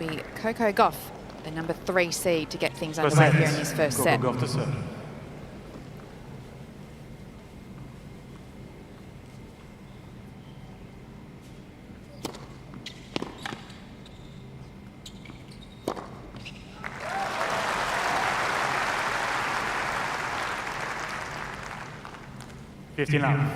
be Coco Gauff, the number 3 seed, to get things underway here in his first set. Coco Gauff to serve. Now.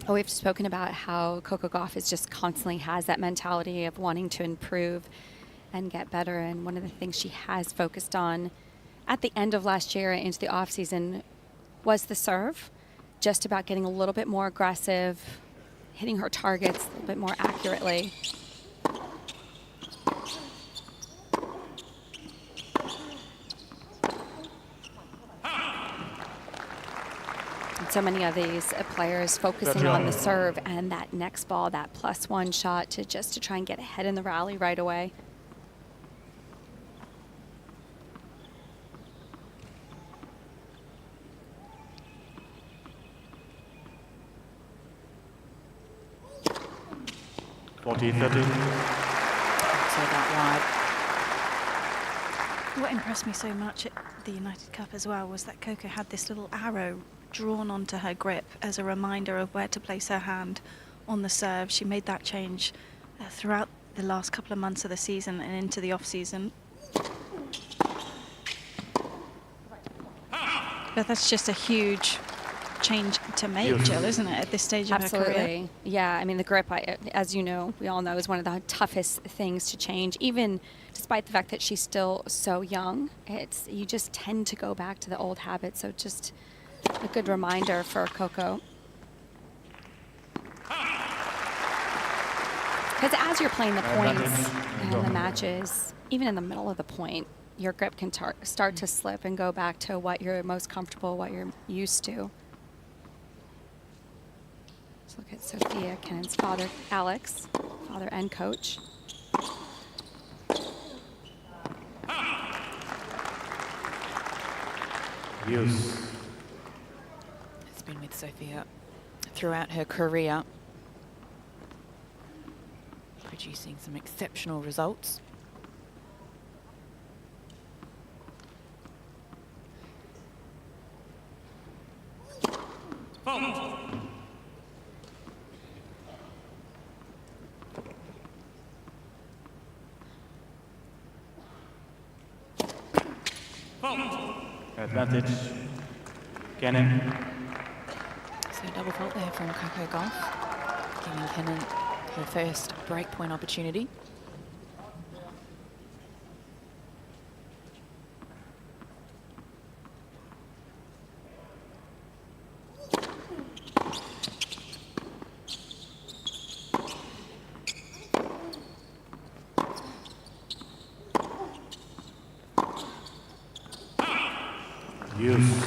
Oh, we've spoken about how Coco Gauff is just constantly has that mentality of wanting to improve and get better. And one of the things she has focused on at the end of last year into the off season was the serve, just about getting a little bit more aggressive, hitting her targets a little bit more accurately. So many of these players focusing on the serve and that next ball, that +1 shot to try and get ahead in the rally right away. What impressed me so much at the United Cup as well was that Coco had this little arrow drawn onto her grip as a reminder of where to place her hand on the serve. She made that change throughout the last couple of months of the season and into the off-season. But that's just a huge change to make, Jill, isn't it, at this stage of her career? Absolutely. Yeah, I mean, the grip, as you know, we all know, is one of the toughest things to change, even despite the fact that she's still so young. You just tend to go back to the old habits, so just a good reminder for Coco. Because as you're playing the points and the matches, even in the middle of the point, your grip can start to slip and go back to what you're most comfortable, what you're used to. Let's look at Sofia Kenin's father, Alex, father and coach. Yes. Been with Sofia throughout her career, producing some exceptional results. Advantage. Cain. So double fault there from Coco Gauff, giving Kenin her first breakpoint opportunity. Yes.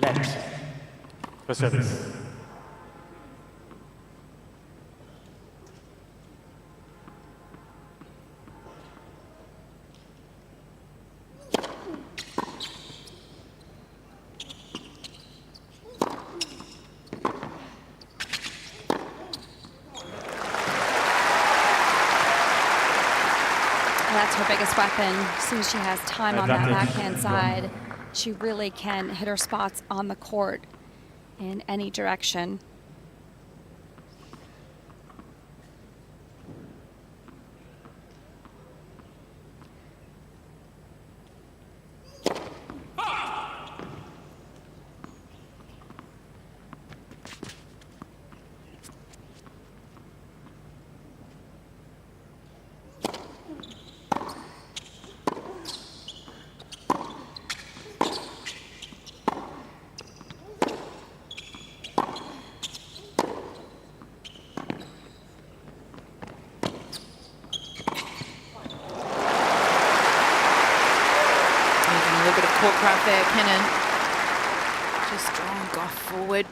Left. For service. That's her biggest weapon. As soon as she has time on that Advantage. backhand side, she really can hit her spots on the court in any direction. Court craft there, Kenin. Just drawing Gauff forward.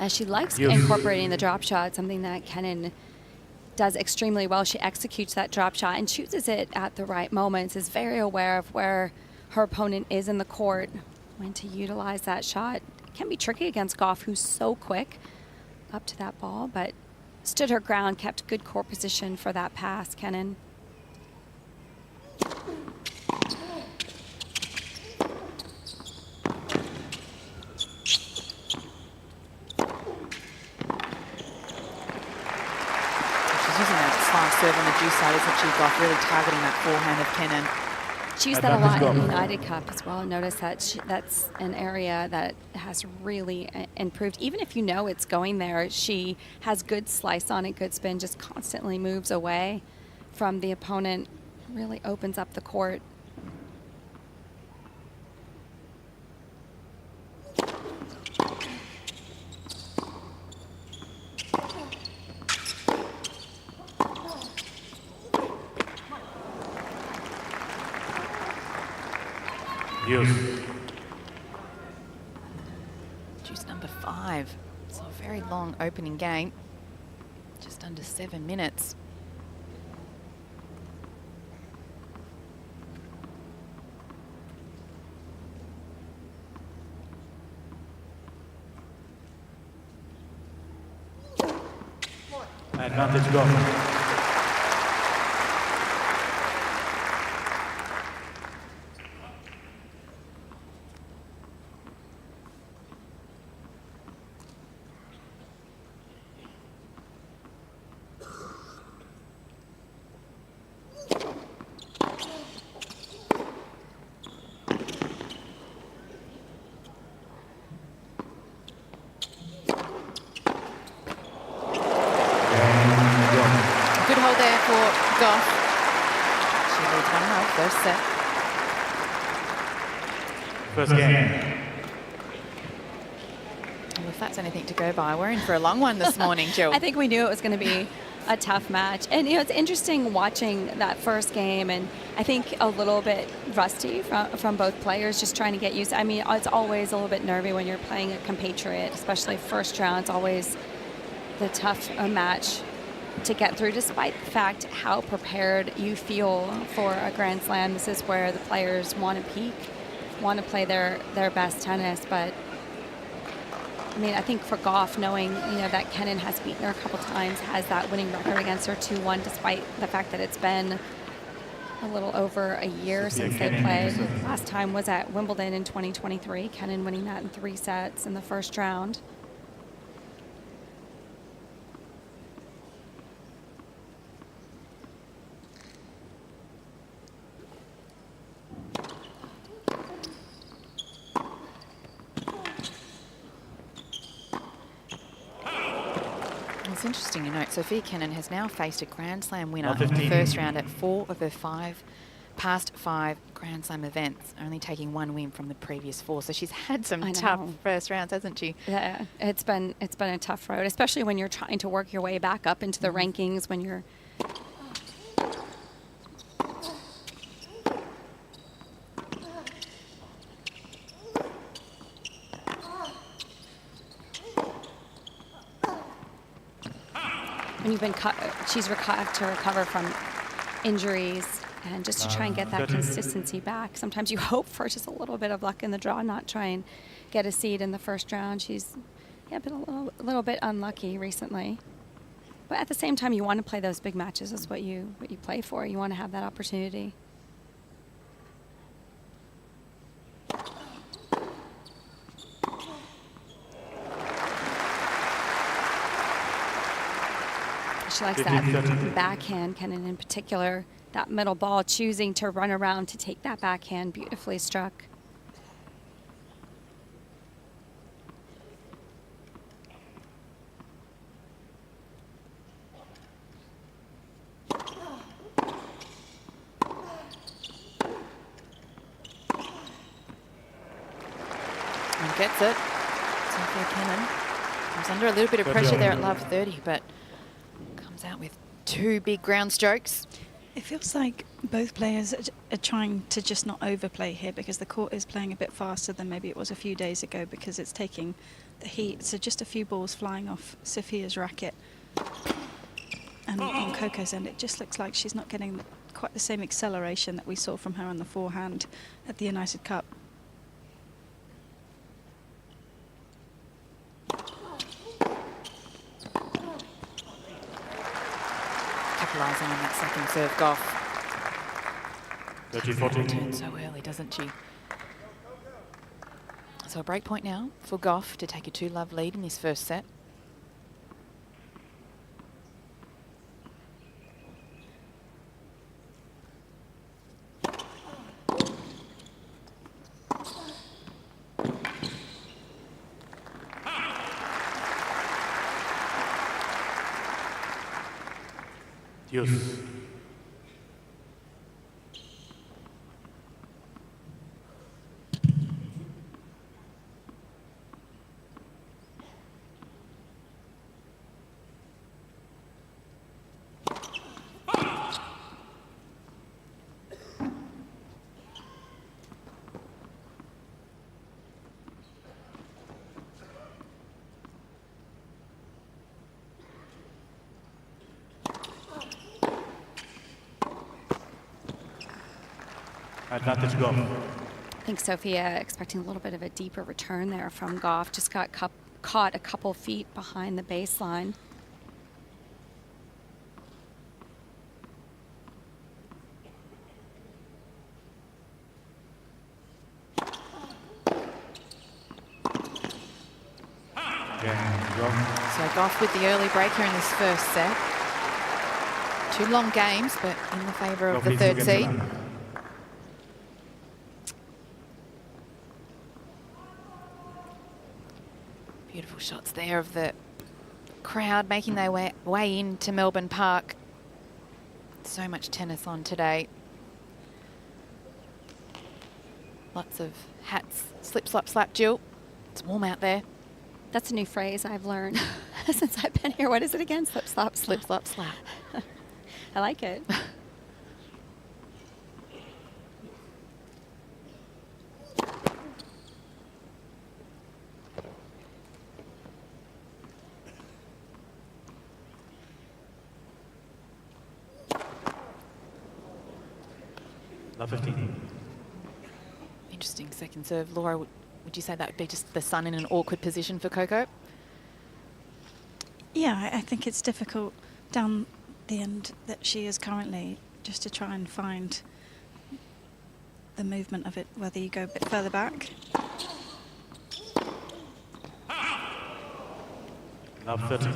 As she likes Yes. incorporating the drop shot, something that Kenin does extremely well. She executes that drop shot and chooses it at the right moments, is very aware of where her opponent is in the court, when to utilize that shot. It can be tricky against Gauff, who's so quick up to that ball, but stood her ground, kept good court position for that pass, Kenin. Serve on the juice side, isn't she, Gauff? Really targeting that forehand of Kenin. She used that a lot in the United Cup as well. Notice that that's an area that has really improved. Even if you know it's going there, she has good slice on it, good spin, just constantly moves away from the opponent, really opens up the court. Juice number 5. So a very long opening game. Just under 7 minutes. Advantage Gauff. Good hold there for Gauff. She leads 1-0, first set. First game. Well, if that's anything to go by, we're in for a long one this morning, Jill. I think we knew it was going to be a tough match. And, you know, it's interesting watching that first game, and I think a little bit rusty from both players, just trying to get used. I mean, it's always a little bit nervy when you're playing a compatriot, especially first round. It's always the tough match to get through, despite the fact how prepared you feel for a Grand Slam. This is where the players want to peak, want to play their best tennis. But I mean, I think for Gauff, knowing, you know, that Kenin has beaten her a couple times, has that winning record against her 2-1, despite the fact that it's been a little over a year since they played. Last time was at Wimbledon in 2023. Kenin winning that in 3 sets in the first round. It's interesting to note, Sofia Kenin has now faced a Grand Slam winner in 15. the first round at 4 of her past 5 Grand Slam events, only taking 1 win from the previous 4. So she's had some tough first rounds, hasn't she? Yeah, it's been a tough road, especially when you're trying to work your way back up into the rankings, when you're you've been she's had to recover from injuries, and just to try and get that consistency back. Sometimes you hope for just a little bit of luck in the draw, not try and get a seed in the first round. She's been a little bit unlucky recently. But at the same time, you want to play those big matches. That's what you play for. You want to have that opportunity. She likes that backhand, Kenin in particular. That middle ball, choosing to run around to take that backhand, beautifully struck. And gets it. Sofia Kenin comes under a little bit of pressure there at love 30, but comes out with 2 big ground strokes. It feels like both players are trying to just not overplay here, because the court is playing a bit faster than maybe it was a few days ago, because it's taking the heat. So just a few balls flying off Sofia's racket. And on Coco's end, it just looks like she's not getting quite the same acceleration that we saw from her on the forehand at the United Cup. Capitalising on that second serve, Gauff. 30-40. Turns so early, doesn't she? So a break point now for Gauff to take a 2-love lead in this first set. Yes. Advantage Gauff. I think Sofia expecting a little bit of a deeper return there from Gauff. Just got caught a couple feet behind the baseline. So Gauff with the early break here in this first set. 2 long games, but in the favour of the third seed. Beautiful shots there of the crowd making their way into Melbourne Park. So much tennis on today. Lots of hats. Slip, slap, slap, Jill. It's warm out there. That's a new phrase I've learned since I've been here. What is it again? Slip, slap, Slip, slap, slap. I like it. Love 15. Interesting second serve. Laura, would you say that would be just the sun in an awkward position for Coco? Yeah, I think it's difficult down the end that she is currently, just to try and find the movement of it, whether you go a bit further back. Love 30.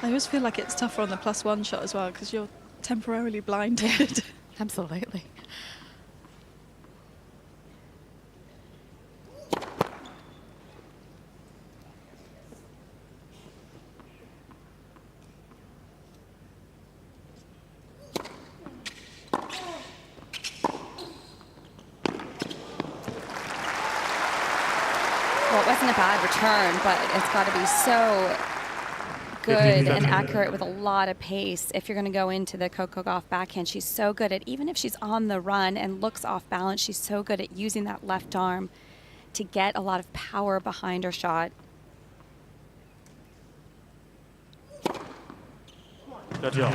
I always feel like it's tougher on the +1 shot as well, because you're temporarily blinded. Absolutely. Well, it wasn't a bad return, but it's got to be so good and accurate with a lot of pace if you're going to go into the Coco Gauff backhand. She's so good at, even if she's on the run and looks off balance, she's so good at using that left arm to get a lot of power behind her shot. Good job.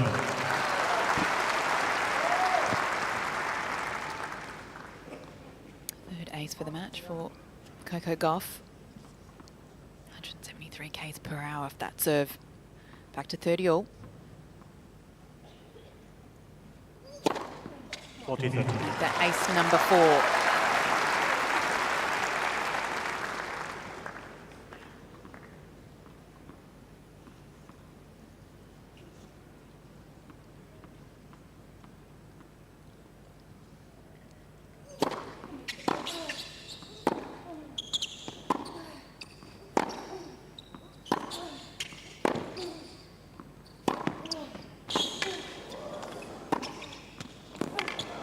Third ace for the match for Coco Gauff. 173 k's per hour off that serve. Back to 30 all. 40-30. That ace number 4.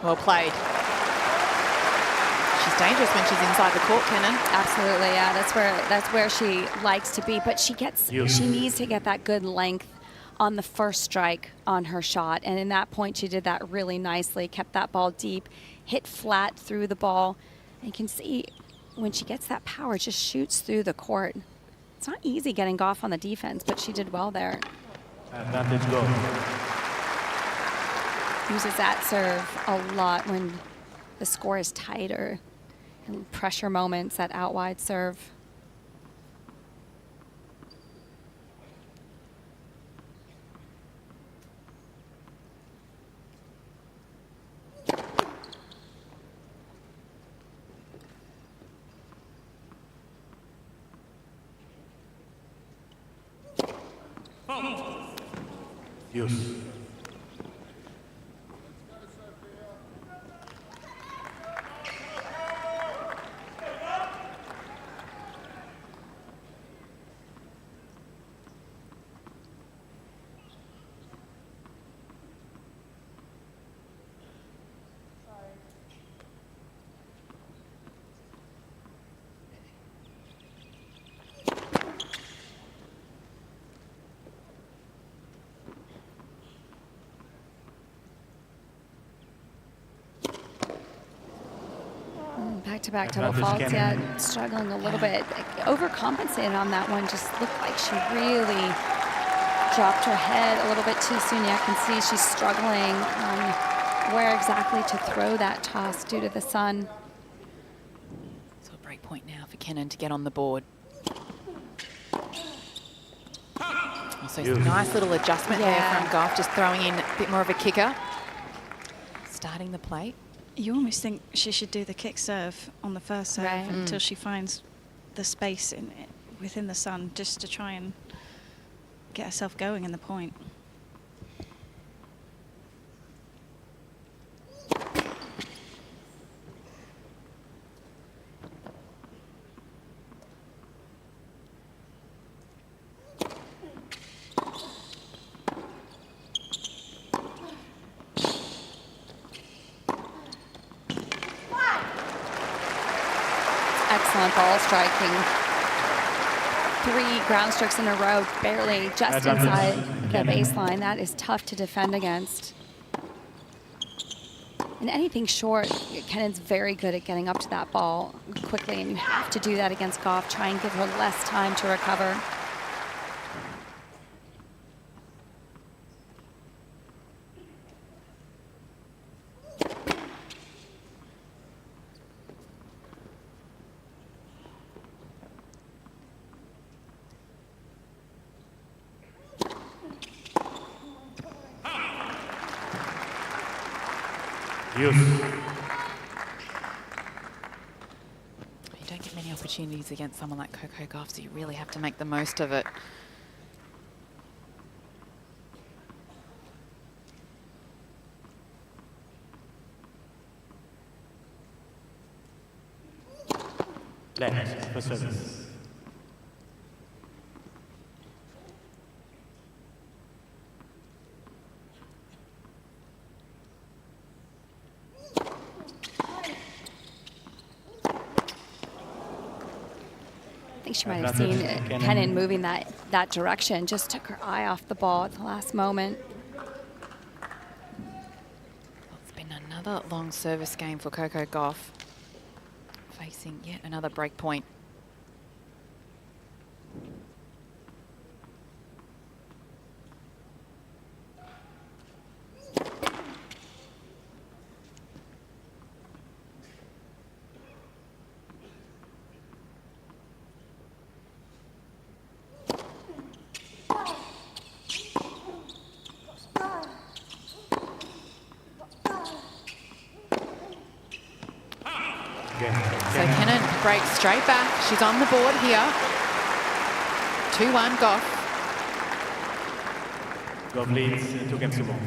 Well played. She's dangerous when she's inside the court, Kenin. Absolutely, yeah. That's where she likes to be. But she needs to get that good length on the first strike on her shot. And in that point, she did that really nicely. Kept that ball deep, hit flat through the ball. And you can see when she gets that power, it just shoots through the court. It's not easy getting Gauff on the defense, but she did well there. Advantage go. Uses that serve a lot when the score is tighter and pressure moments, that out wide serve. Use. Back-to-back double faults, yeah, struggling a little bit. Overcompensated on that one, just looked like she really dropped her head a little bit too soon. Yeah, I can see she's struggling on where exactly to throw that toss due to the sun. So a break point now for Kenin to get on the board. So nice little adjustment there from Gauff, just throwing in a bit more of a kicker. Starting the plate. You almost think she should do the kick serve on the first serve until she finds the space within the sun, just to try and get herself going in the point. Excellent ball striking. 3 ground strokes in a row, barely just inside the baseline. That is tough to defend against. And anything short, Kenin's very good at getting up to that ball quickly, and you have to do that against Gauff. Try and give her less time to recover. Use. You don't get many opportunities against someone like Coco Gauff, so you really have to make the most of it. Left for service. I think she might have seen Kenin moving that direction, just took her eye off the ball at the last moment. Well, it's been another long service game for Coco Gauff, facing yet another break point. So Kenin breaks straight back. She's on the board here. 2-1 Gauff. Gauff leads 2 games to 1.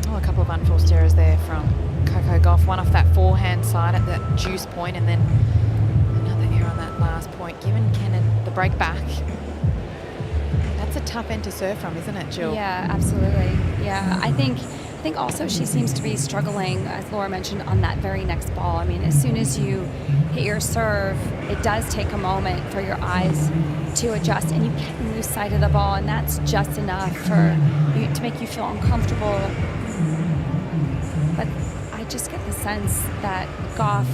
Oh, a couple of unforced errors there from Coco Gauff. One off that forehand side at the juice point, and then another error on that last point, giving Kenin the break back. That's a tough end to serve from, isn't it, Jill? Yeah, absolutely. Yeah, I think also she seems to be struggling, as Laura mentioned, on that very next ball. I mean, as soon as you hit your serve, it does take a moment for your eyes to adjust, and you can lose sight of the ball, and that's just enough for you to make you feel uncomfortable. But I just get the sense that Gauff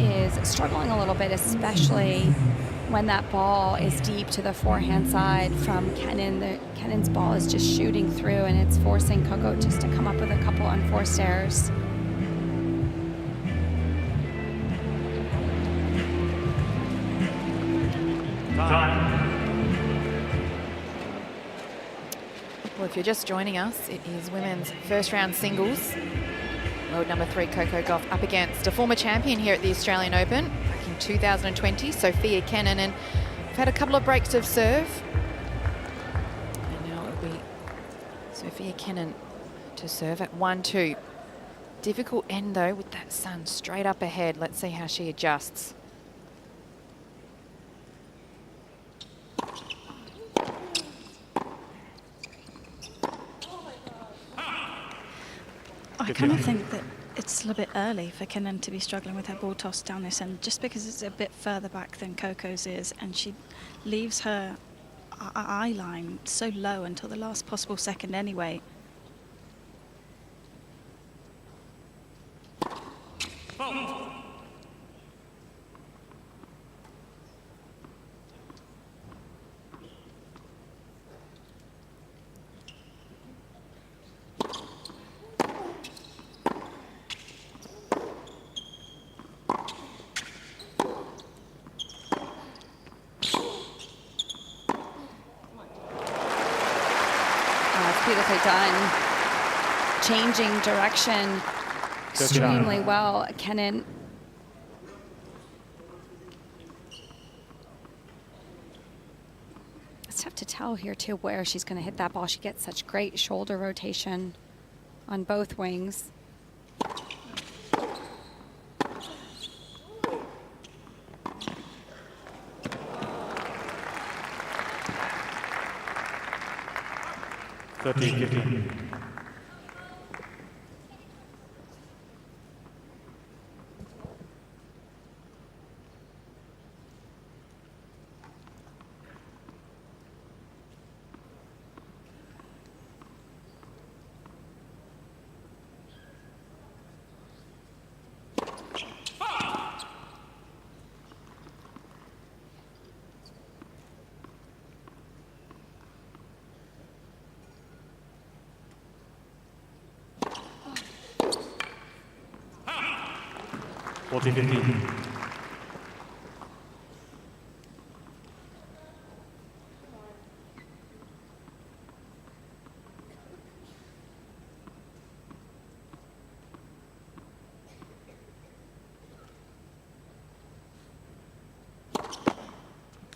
is struggling a little bit, especially when that ball is deep to the forehand side from Kenin. Kenin's ball is just shooting through, and it's forcing Coco just to come up with a couple unforced errors. Well, if you're just joining us, it is women's first round singles. World number 3 Coco Gauff up against a former champion here at the Australian Open back in 2020, Sofia Kenin, and we've had a couple of breaks of serve. And now it'll be Sofia Kenin to serve at 1-2. Difficult end though with that sun straight up ahead. Let's see how she adjusts. I kind of think that it's a little bit early for Kenin to be struggling with her ball toss down this end, just because it's a bit further back than Coco's is, and she leaves her eye line so low until the last possible second anyway. Beautifully done. Changing direction extremely well. Kenin. It's tough to tell here too where she's going to hit that ball. She gets such great shoulder rotation on both wings.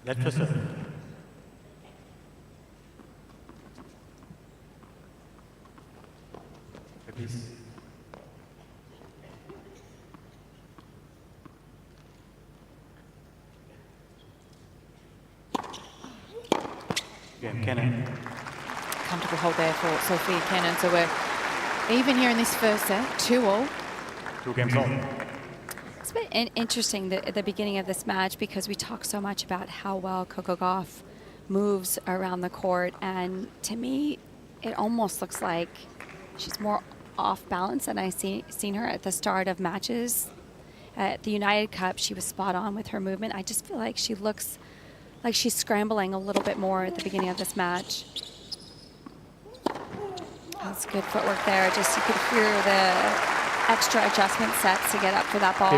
Let us serve. Please. Again, Kenin. Comfortable hold there for Sofia Kenin. So we're even here in this first set, 2-2. 2 games all. It's been interesting at the beginning of this match because we talk so much about how well Coco Gauff moves around the court, and to me it almost looks like she's more off balance than I seen her at the start of matches. At the United Cup, she was spot on with her movement. I just feel like she looks like she's scrambling a little bit more at the beginning of this match. That's good footwork there. Just you could hear the extra adjustment sets to get up for that ball.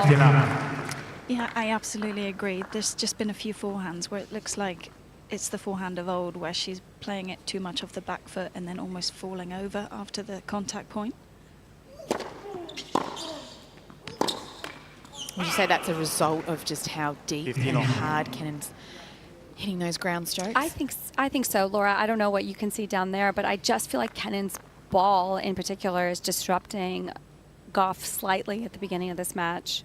Yeah, I absolutely agree. There's just been a few forehands where it looks like it's the forehand of old, where she's playing it too much off the back foot and then almost falling over after the contact point. Would you say that's a result of just how deep 15 and on. hard Kenin's hitting those ground strokes? I think so, Laura. I don't know what you can see down there, but I just feel like Kenin's ball in particular is disrupting Gauff slightly at the beginning of this match.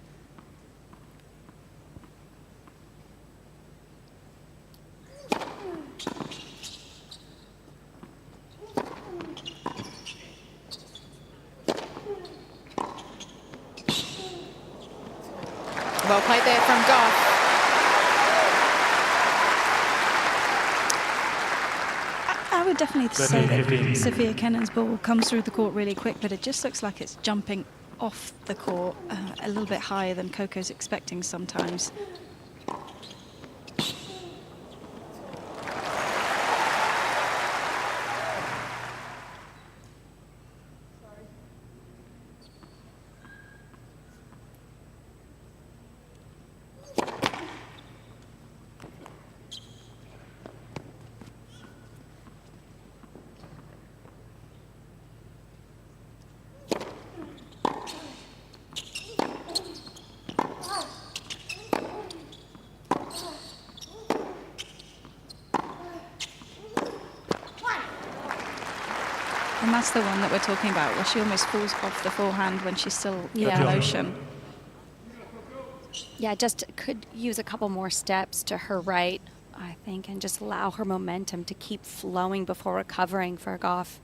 Well played there from Gauff. I would definitely say 13-15. that Sofia Kenin's ball comes through the court really quick, but it just looks like it's jumping off the court a little bit higher than Coco's expecting sometimes. And that's the one that we're talking about, where she almost falls off the forehand when she's still Yeah. in motion. Yeah, just could use a couple more steps to her right, I think, and just allow her momentum to keep flowing before recovering for Gauff.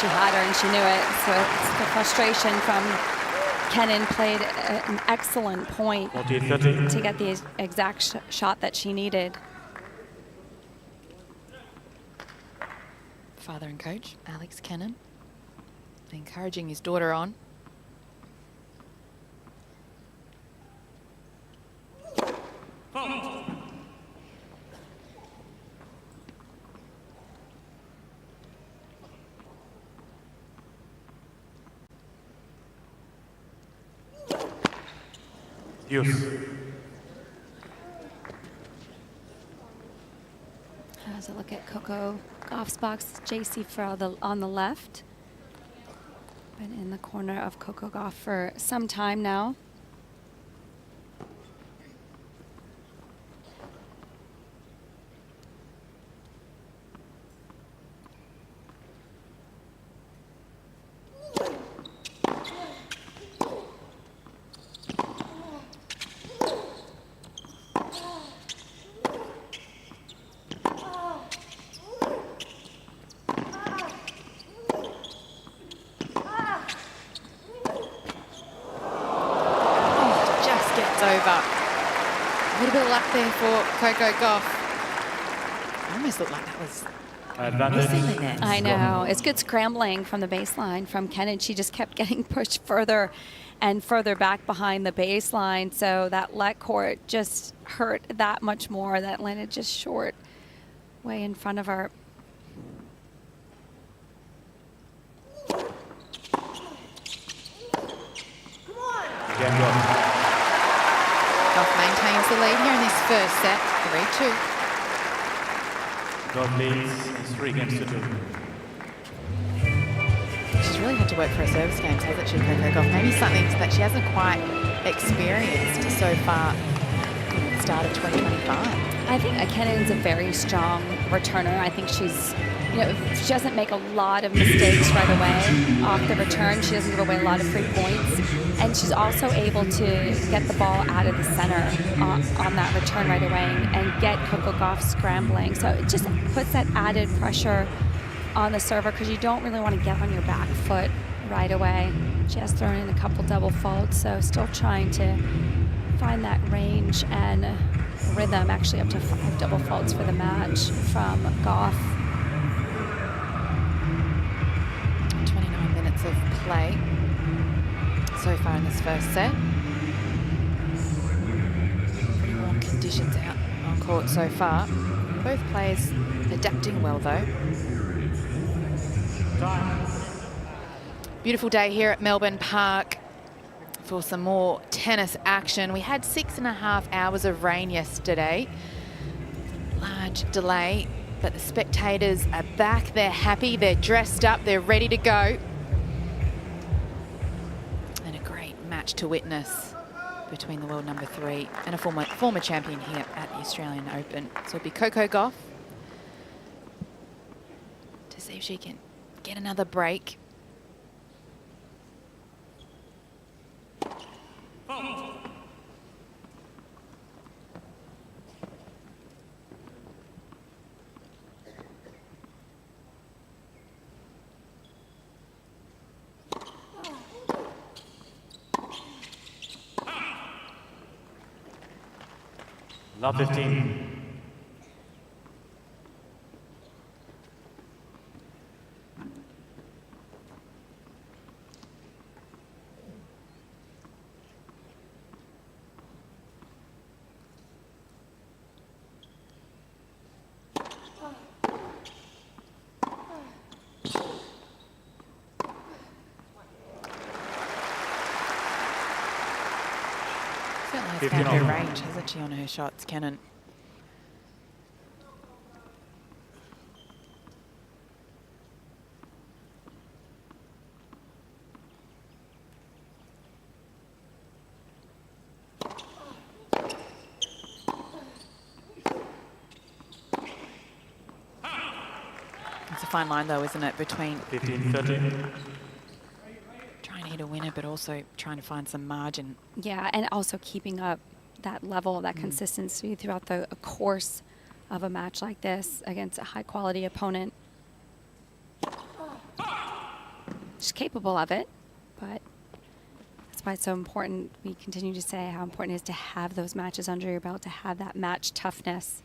She had her and she knew it, so it's the frustration from Kenin. Played an excellent point 14-13. to get the exact shot that she needed. Father and coach, Alex Kenin, encouraging his daughter on. Use. As a look at Coco Gauff's box, JC on the left. Been in the corner of Coco Gauff for some time now. Over. A little bit of luck there for Coco Gauff. Almost looked like that was missing the Advantage. net. I know. It's good scrambling from the baseline from Kenin. She just kept getting pushed further and further back behind the baseline. So that let court just hurt that much more. That landed just short, way in front of her. Again, Gauff. Gauff maintains the lead here in this first set, 3-2. Gauff leads 3 games to 2. She's really had to work for her service games, hasn't she, Coco Gauff? Maybe something that she hasn't quite experienced so far at the start of 2025. I think Kenin's a very strong returner. I think she's, she doesn't make a lot of mistakes right away off the return. She doesn't give away a lot of free points. And she's also able to get the ball out of the center on that return right away and get Coco Gauff scrambling. So it just puts that added pressure on the server because you don't really want to get on your back foot right away. She has thrown in a couple double faults, so still trying to find that range and rhythm, actually up to 5 double faults for the match from Gauff. 29 minutes of play so far in this first set. Pretty warm conditions out on court so far. Both players adapting well, though. Beautiful day here at Melbourne Park for some more tennis action. We had 6.5 hours of rain yesterday. Large delay, but the spectators are back. They're happy, they're dressed up, they're ready to go. And a great match to witness between the world number 3 and a former champion here at the Australian Open. So it'll be Coco Gauff to see if she can get another break. Love 15. Certainly has found her range, hasn't she, on her shots, Kenin? It's a fine line, though, isn't it, between 15-13. trying to hit a winner, but also trying to find some margin. Yeah, and also keeping up that level, that consistency throughout the course of a match like this against a high-quality opponent. She's capable of it, but that's why it's so important. We continue to say how important it is to have those matches under your belt, to have that match toughness.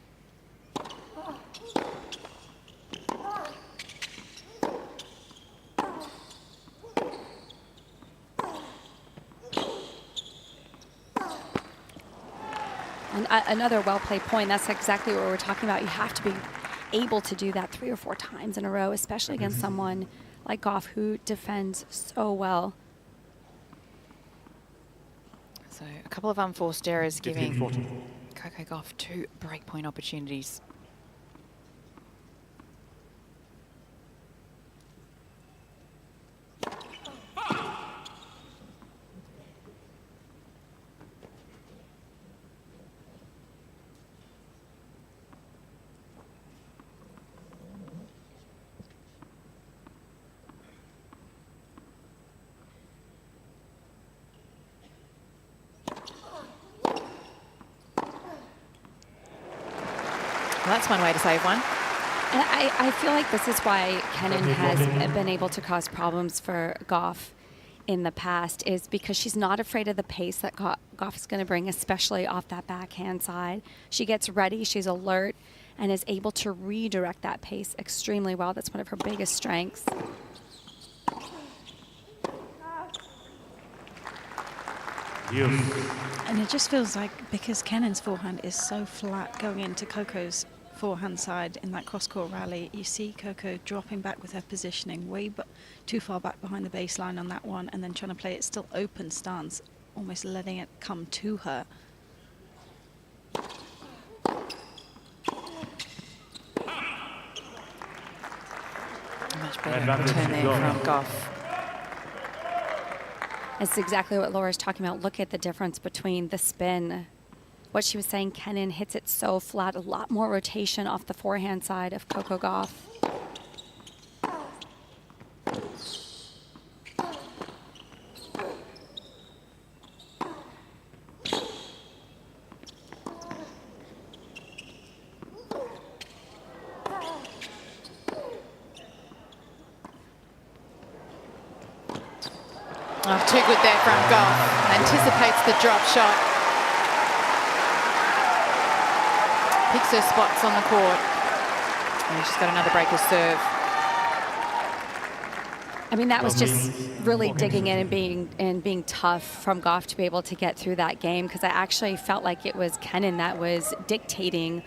And another well-played point, that's exactly what we're talking about. You have to be able to do that 3 or 4 times in a row, especially against someone like Gauff, who defends so well. So a couple of unforced errors giving 15-14. Coco Gauff 2 breakpoint opportunities. Well, that's one way to save one. And I feel like this is why Kenin has been able to cause problems for Gauff in the past, is because she's not afraid of the pace that Gauff is going to bring, especially off that backhand side. She gets ready, she's alert, and is able to redirect that pace extremely well. That's one of her biggest strengths. And it just feels like, because Kenin's forehand is so flat going into Coco's forehand side in that cross-court rally, you see Coco dropping back with her positioning way too far back behind the baseline on that one, and then trying to play it still open stance, almost letting it come to her. Much better return there from Gauff. It's exactly what Laura's talking about. Look at the difference between the spin. What she was saying, Kenin hits it so flat, a lot more rotation off the forehand side of Coco Gauff. Oh, too good there from Gauff. Anticipates the drop shot. Picks her spots on the court. And she's got another breaker serve. I mean, that was just really digging in and being tough from Gauff to be able to get through that game, because I actually felt like it was Kenin that was dictating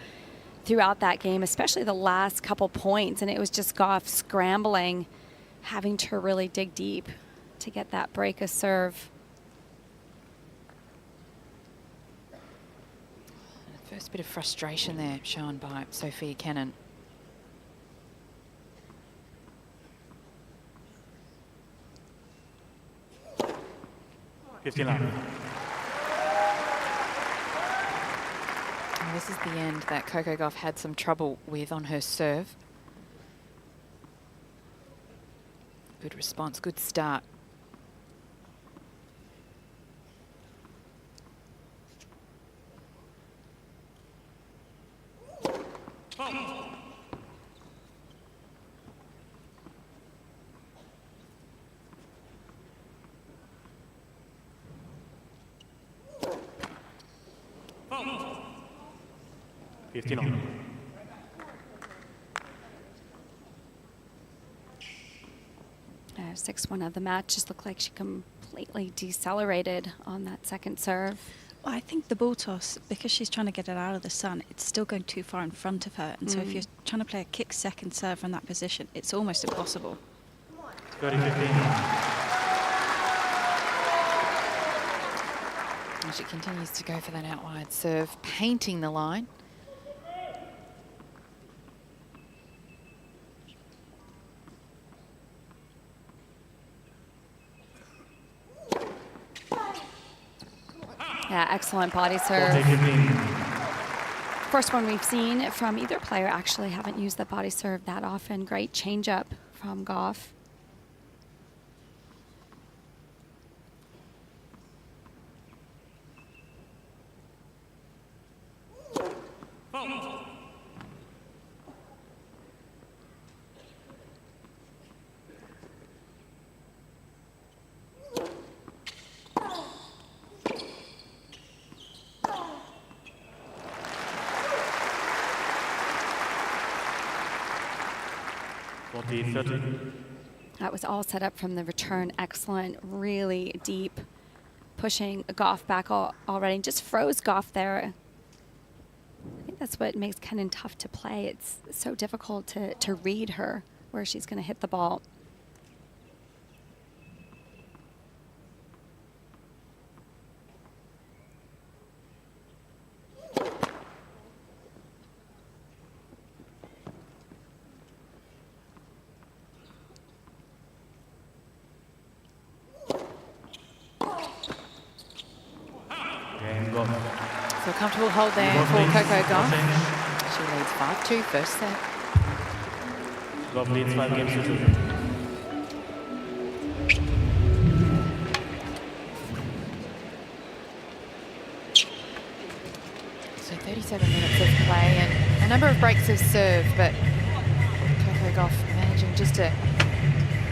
throughout that game, especially the last couple points. And it was just Gauff scrambling, having to really dig deep to get that break of serve. First bit of frustration there shown by Sofia Kenin. And this is the end that Coco Gauff had some trouble with on her serve. Good response, good start. Uh, 6-1 of the match. Just looked like she completely decelerated on that second serve. Well, I think the ball toss, because she's trying to get it out of the sun, it's still going too far in front of her. And so if you're trying to play a kick second serve from that position, it's almost impossible. 30-15. And she continues to go for that out wide serve, painting the line. Yeah, excellent body serve. First one we've seen from either player. Actually haven't used the body serve that often. Great change up from Gauff. That was all set up from the return. Excellent, really deep, pushing Gauff back already. Just froze Gauff there. I think that's what makes Kenin tough to play. It's so difficult to read her, where she's going to hit the ball. So a comfortable hold there for Coco Gauff. She leads 5-2 first set. Gauff leads 5 games to 2. So 37 minutes of play and a number of breaks of serve, but Coco Gauff managing just to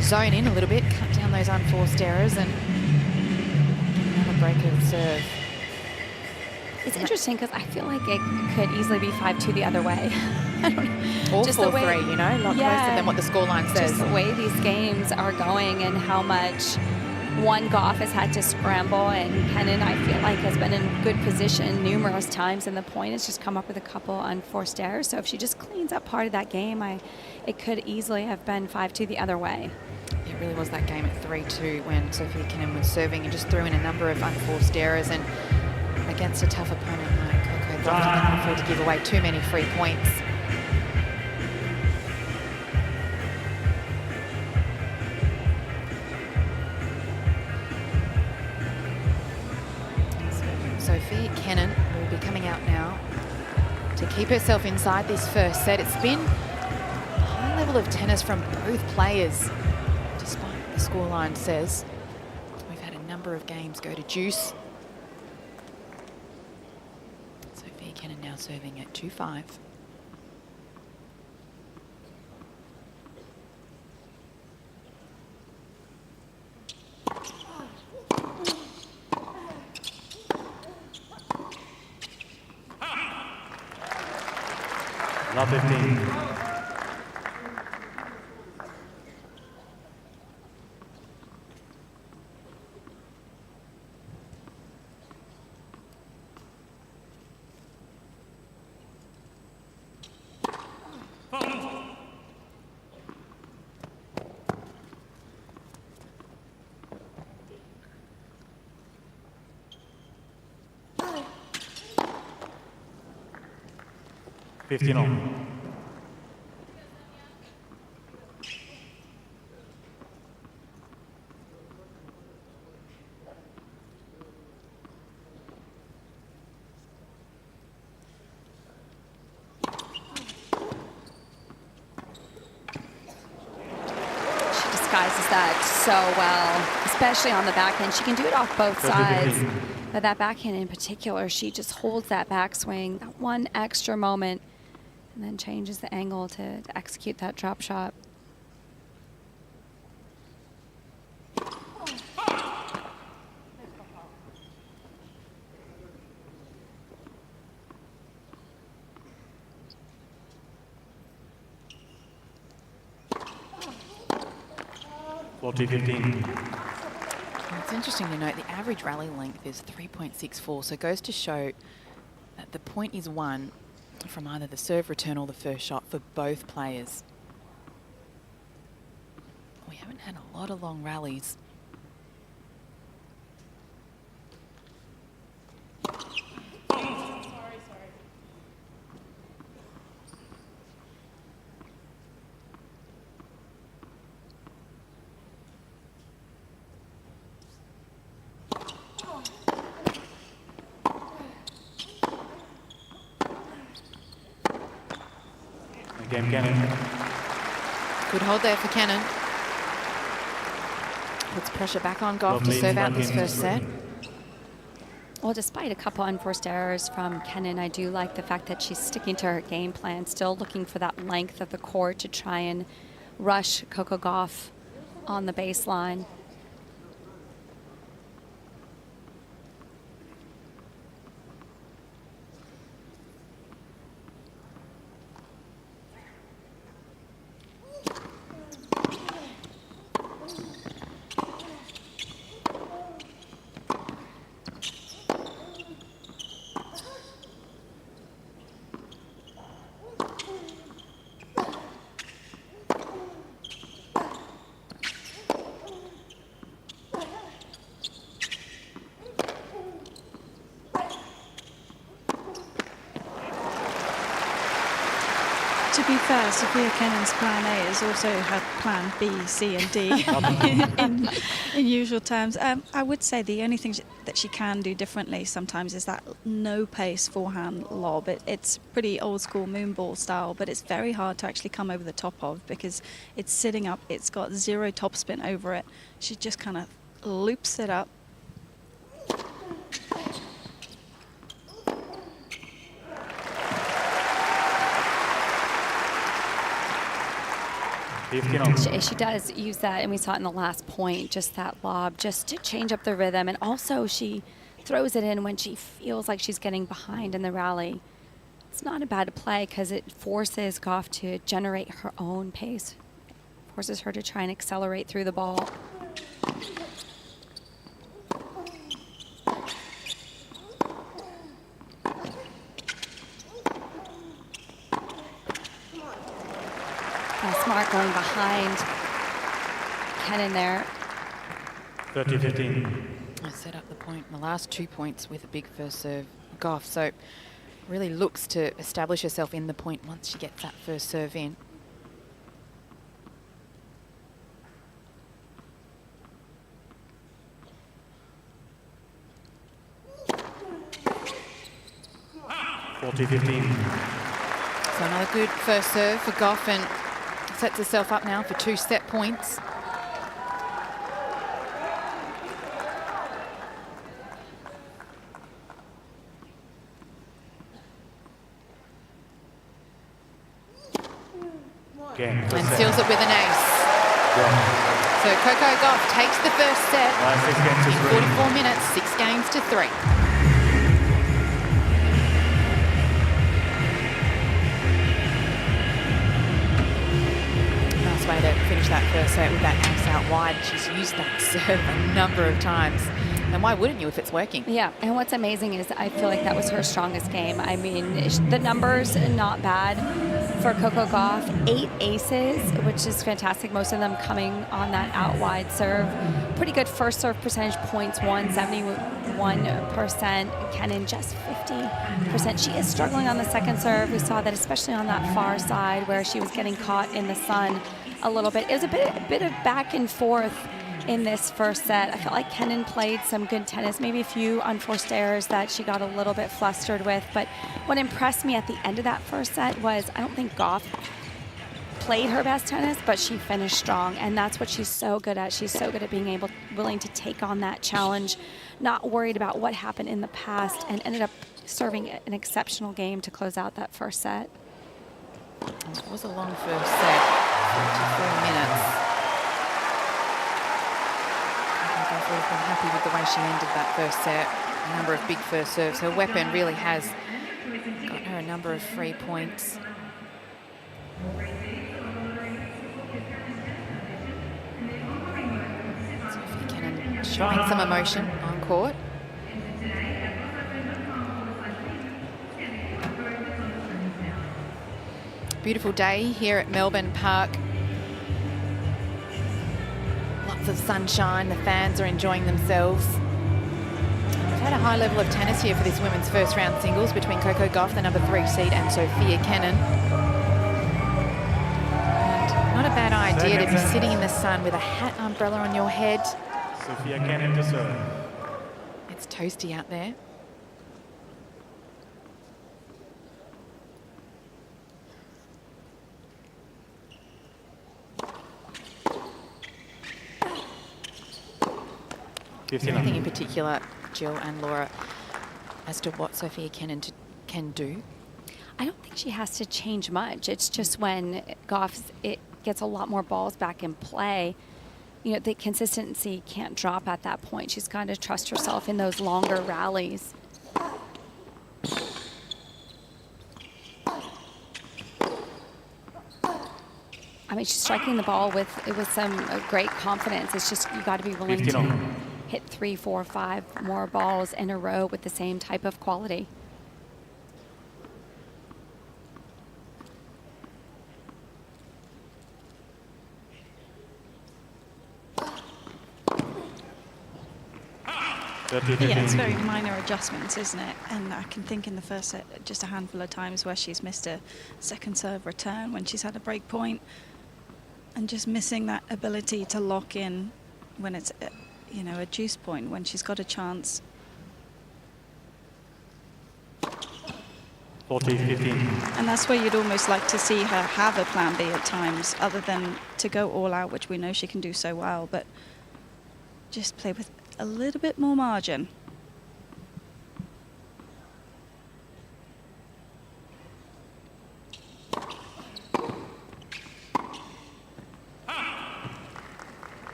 zone in a little bit, cut down those unforced errors, and another break of serve. It's interesting because I feel like it could easily be 5-2 the other way. Or just 4-3, you know, a lot closer than what the scoreline says. Just the way these games are going and how much one Gauff has had to scramble, and Kenin, I feel like, has been in good position numerous times, and the point has just come up with a couple unforced errors. So if she just cleans up part of that game, it could easily have been 5-2 the other way. It really was that game at 3-2 when Sofia Kenin was serving and just threw in a number of unforced errors, and against a tough opponent like Coco Gauff, she can't afford to give away too many free points. Sofia Kenin will be coming out now to keep herself inside this first set. It's been a high level of tennis from both players, despite what the scoreline says. We've had a number of games go to deuce. Sofia Kenin now serving at 2-5. Love 15. 15-all. Disguises that so well, especially on the backhand. She can do it off both sides, but that backhand in particular, she just holds that backswing, that one extra moment, and then changes the angle to execute that drop shot. It's interesting to note the average rally length is 3.64, so it goes to show that the point is won from either the serve return or the first shot for both players. We haven't had a lot of long rallies. Game Cain. Good hold there for Kenin. Puts pressure back on Gauff to serve out this first set. Well, despite a couple unforced errors from Kenin, I do like the fact that she's sticking to her game plan, still looking for that length of the court to try and rush Coco Gauff on the baseline. To be fair, Sofia Kenin's plan A has also had plan B, C and D in usual terms. I would say the only thing that she can do differently sometimes is that no pace forehand lob. It's pretty old school moonball style, but it's very hard to actually come over the top of because it's sitting up, it's got zero topspin over it. She just kind of loops it up. She does use that, and we saw it in the last point, just that lob, just to change up the rhythm. And also she throws it in when she feels like she's getting behind in the rally. It's not a bad play because it forces Gauff to generate her own pace, forces her to try and accelerate through the ball. Smart going behind Kenin there. 30-15. Set up the point in the last 2 points with a big first serve, Gauff. So really looks to establish herself in the point once she gets that first serve in. So another good first serve for Gauff, and sets herself up now for 2 set points. And seals it with an ace. So Coco Gauff takes the first set in 44 minutes, 6 games to 3. Way to finish that first set with that ace out wide. She's used that serve a number of times. And why wouldn't you if it's working? Yeah, and what's amazing is I feel like that was her strongest game. I mean, the numbers, not bad for Coco Gauff. 8 aces, which is fantastic. Most of them coming on that out wide serve. pretty good first serve percentage points, 71%. Kenin just 50%. She is struggling on the second serve. We saw that especially on that far side where she was getting caught in the sun a little bit. It was a bit of back and forth in this first set. I felt like Kenin played some good tennis, maybe a few unforced errors that she got a little bit flustered with. But what impressed me at the end of that first set was I don't think Gauff played her best tennis, but she finished strong, and that's what she's so good at. She's so good at being willing to take on that challenge, not worried about what happened in the past, and ended up serving an exceptional game to close out that first set. It was a long first set, 44 minutes. I've always been happy with the way she ended that first set. A number of big first serves. Her weapon really has got her a number of free points. Sofia Kenin showing some emotion on court. Beautiful day here at Melbourne Park. Lots of sunshine, the fans are enjoying themselves. We've had a high level of tennis here for this women's first round singles between Coco Gauff, the number 3 seed, and Sofia Kenin. And not a bad idea to be sitting in the sun with a hat and umbrella on your head. Sofia Kenin to serve. It's toasty out there. Anything in particular, Jill and Laura, as to what Sofia Kenin can do? I don't think she has to change much. It's just when it gets a lot more balls back in play, you know, the consistency can't drop at that point. She's got to trust herself in those longer rallies. I mean, she's striking the ball with some great confidence. It's just you got to be willing to hit 3, 4, 5 more balls in a row with the same type of quality. Yeah, it's very minor adjustments, isn't it? And I can think in the first set just a handful of times where she's missed a second serve return when she's had a break point, and just missing that ability to lock in when it's you know, a juice point, when she's got a chance. 40-15. And that's where you'd almost like to see her have a plan B at times, other than to go all out, which we know she can do so well, but just play with a little bit more margin.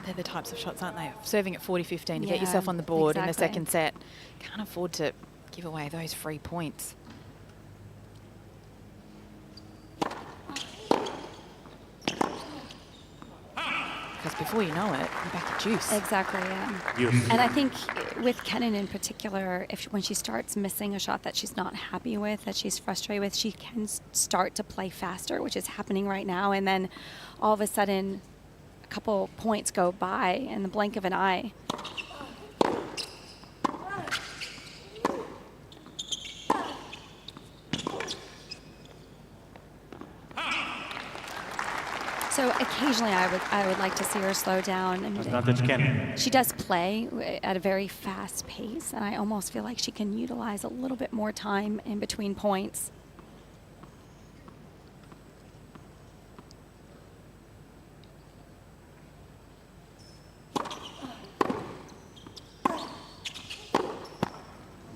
They're the types of shots, aren't they? Serving at 40-15 to get yourself on the board in the second set. Can't afford to give away those free points. Because before you know it, you're back at juice. Exactly, yeah. And I think with Kenin in particular, when she starts missing a shot that she's not happy with, that she's frustrated with, she can start to play faster, which is happening right now. And then all of a sudden, a couple points go by in the blink of an eye. So occasionally I would like to see her slow down. She does play at a very fast pace, and I almost feel like she can utilize a little bit more time in between points.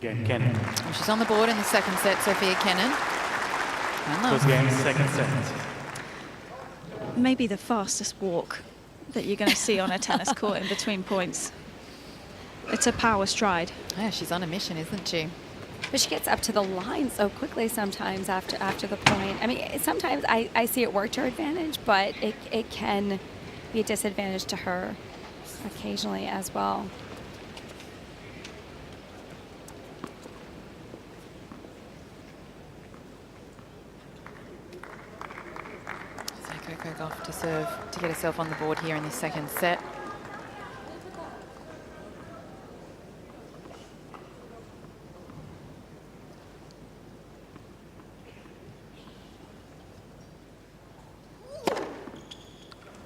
Kenin. Well, she's on the board in the second set, Sofia Kenin. First game, second set. Maybe the fastest walk that you're going to see on a tennis court in between points. It's a power stride. Yeah, she's on a mission, isn't she? But she gets up to the line so quickly sometimes after the point. I mean, sometimes I see it work to her advantage, but it can be a disadvantage to her occasionally as well. Coco Gauff to serve to get herself on the board here in the second set.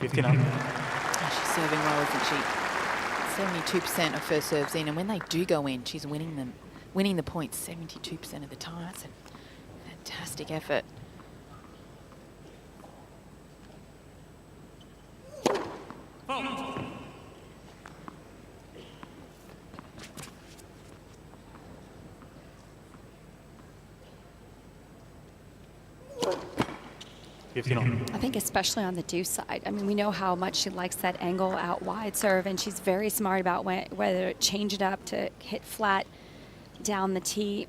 She's serving well, isn't she? 72% of her serves in, and when they do go in, she's winning the points 72% of the time. That's a fantastic effort. I think especially on the deuce side. I mean, we know how much she likes that angle out wide serve, and she's very smart about whether to change it up to hit flat down the tee.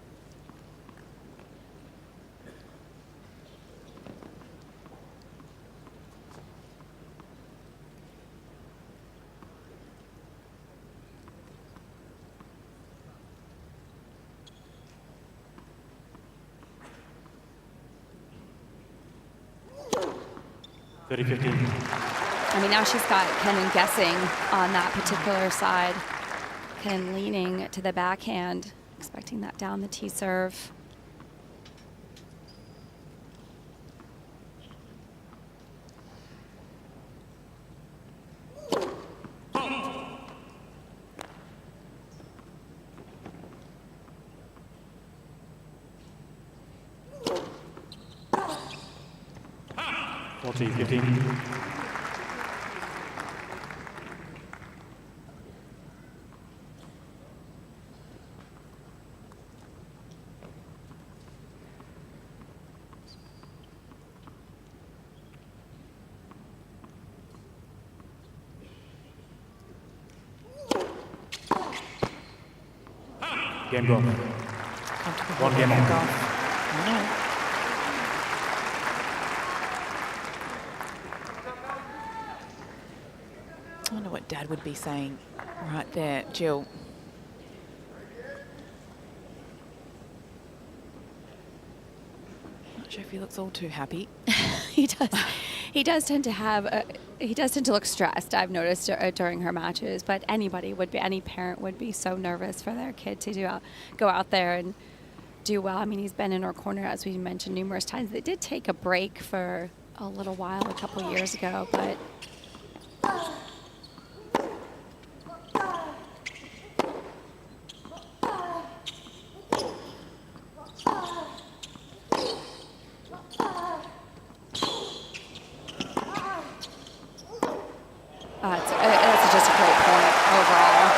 I mean, now she's got Kenin guessing on that particular side. Kenin leaning to the backhand, expecting that down the tee serve. Game go. One game on. I wonder what Dad would be saying right there, Jill. Not sure if he looks all too happy. He does. He does tend to have. He does tend to look stressed. I've noticed during her matches. But anybody would be. Any parent would be so nervous for their kid to go out there and do well. I mean, he's been in our corner, as we mentioned numerous times. They did take a break for a little while a couple of years ago, but. It's just a great point overall.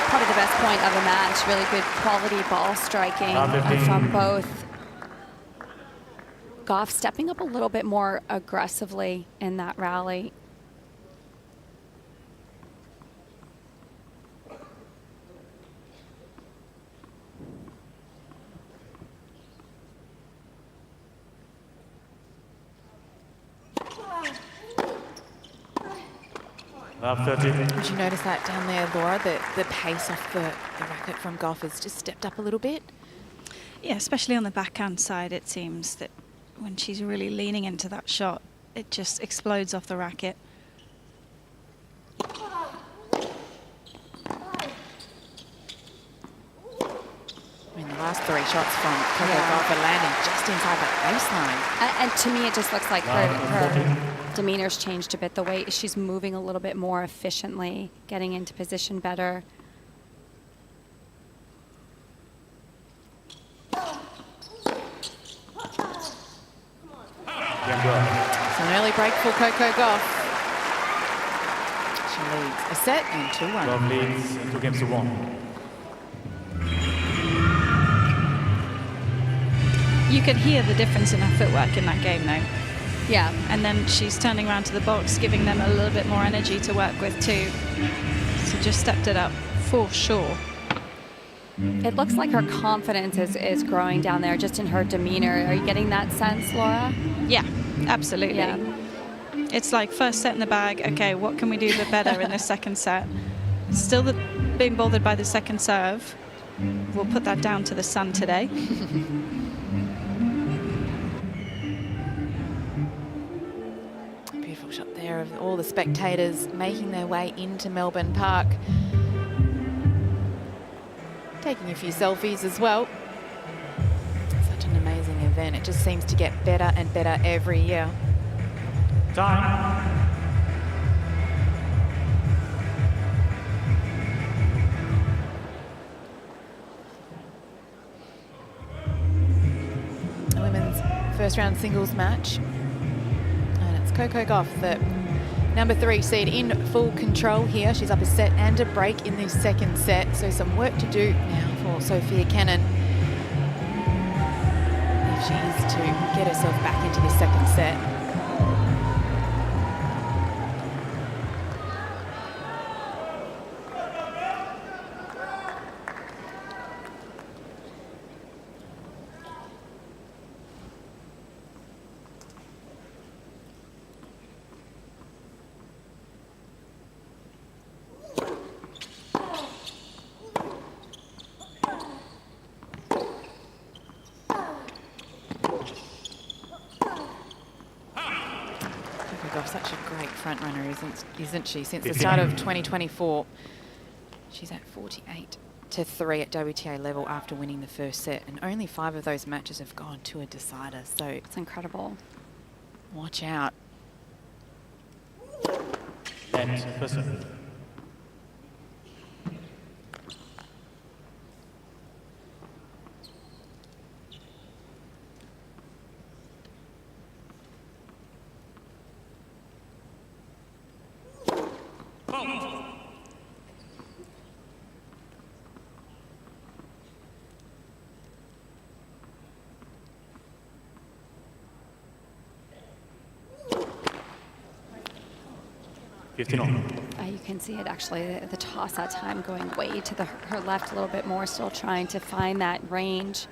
Probably the best point of the match. Really good quality ball striking from both. Gauff stepping up a little bit more aggressively in that rally. Did you notice that down there, Laura, the pace off the racket from Gauff has just stepped up a little bit? Yeah, especially on the backhand side, it seems that when she's really leaning into that shot, it just explodes off the racket. I mean, the last three shots from Coco Gauff are landing just inside that baseline. And to me, it just looks like her demeanor's changed a bit. The way she's moving a little bit more efficiently, getting into position better. It's an early break for Coco Gauff. She leads a set and 2-1. Gauff leads 2 games to 1. You could hear the difference in her footwork in that game, though. Yeah. And then she's turning around to the box, giving them a little bit more energy to work with, too. So just stepped it up for sure. It looks like her confidence is growing down there, just in her demeanor. Are you getting that sense, Laura? Yeah, absolutely. Yeah. It's like first set in the bag. Okay, what can we do a bit better in the second set? Still being bothered by the second serve. We'll put that down to the sun today. there of all the spectators making their way into Melbourne Park. Taking a few selfies as well. Such an amazing event. It just seems to get better and better every year. Time. A women's first round singles match. And it's Coco Gauff, the number 3 seed, in full control here. She's up a set and a break in this second set. So some work to do now for Sofia Kenin, if she is to get herself back into this second set. Such a great front runner, isn't she? Since the start of 2024, she's at 48-3 at WTA level after winning the first set, and only 5 of those matches have gone to a decider. So It's incredible. Watch out. And first set. 15-all. You can see it actually, the toss that time going way to her left a little bit more, still trying to find that range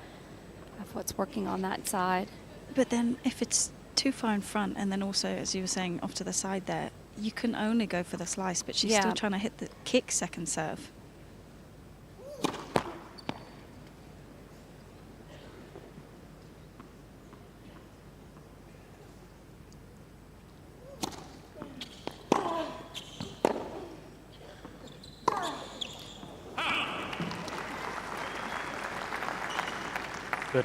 of what's working on that side. But then if it's too far in front and then also, as you were saying, off to the side there, you can only go for the slice, but she's still trying to hit the kick second serve. I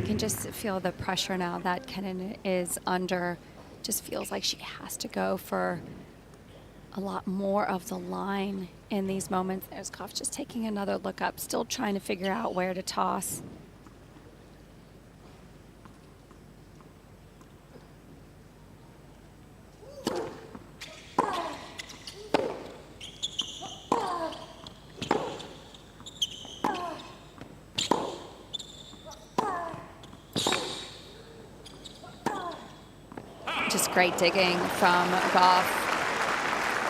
can just feel the pressure now that Kenin is under. Just feels like she has to go for a lot more of the line in these moments. There's Gauff just taking another look up, still trying to figure out where to toss. Just great digging from Gauff.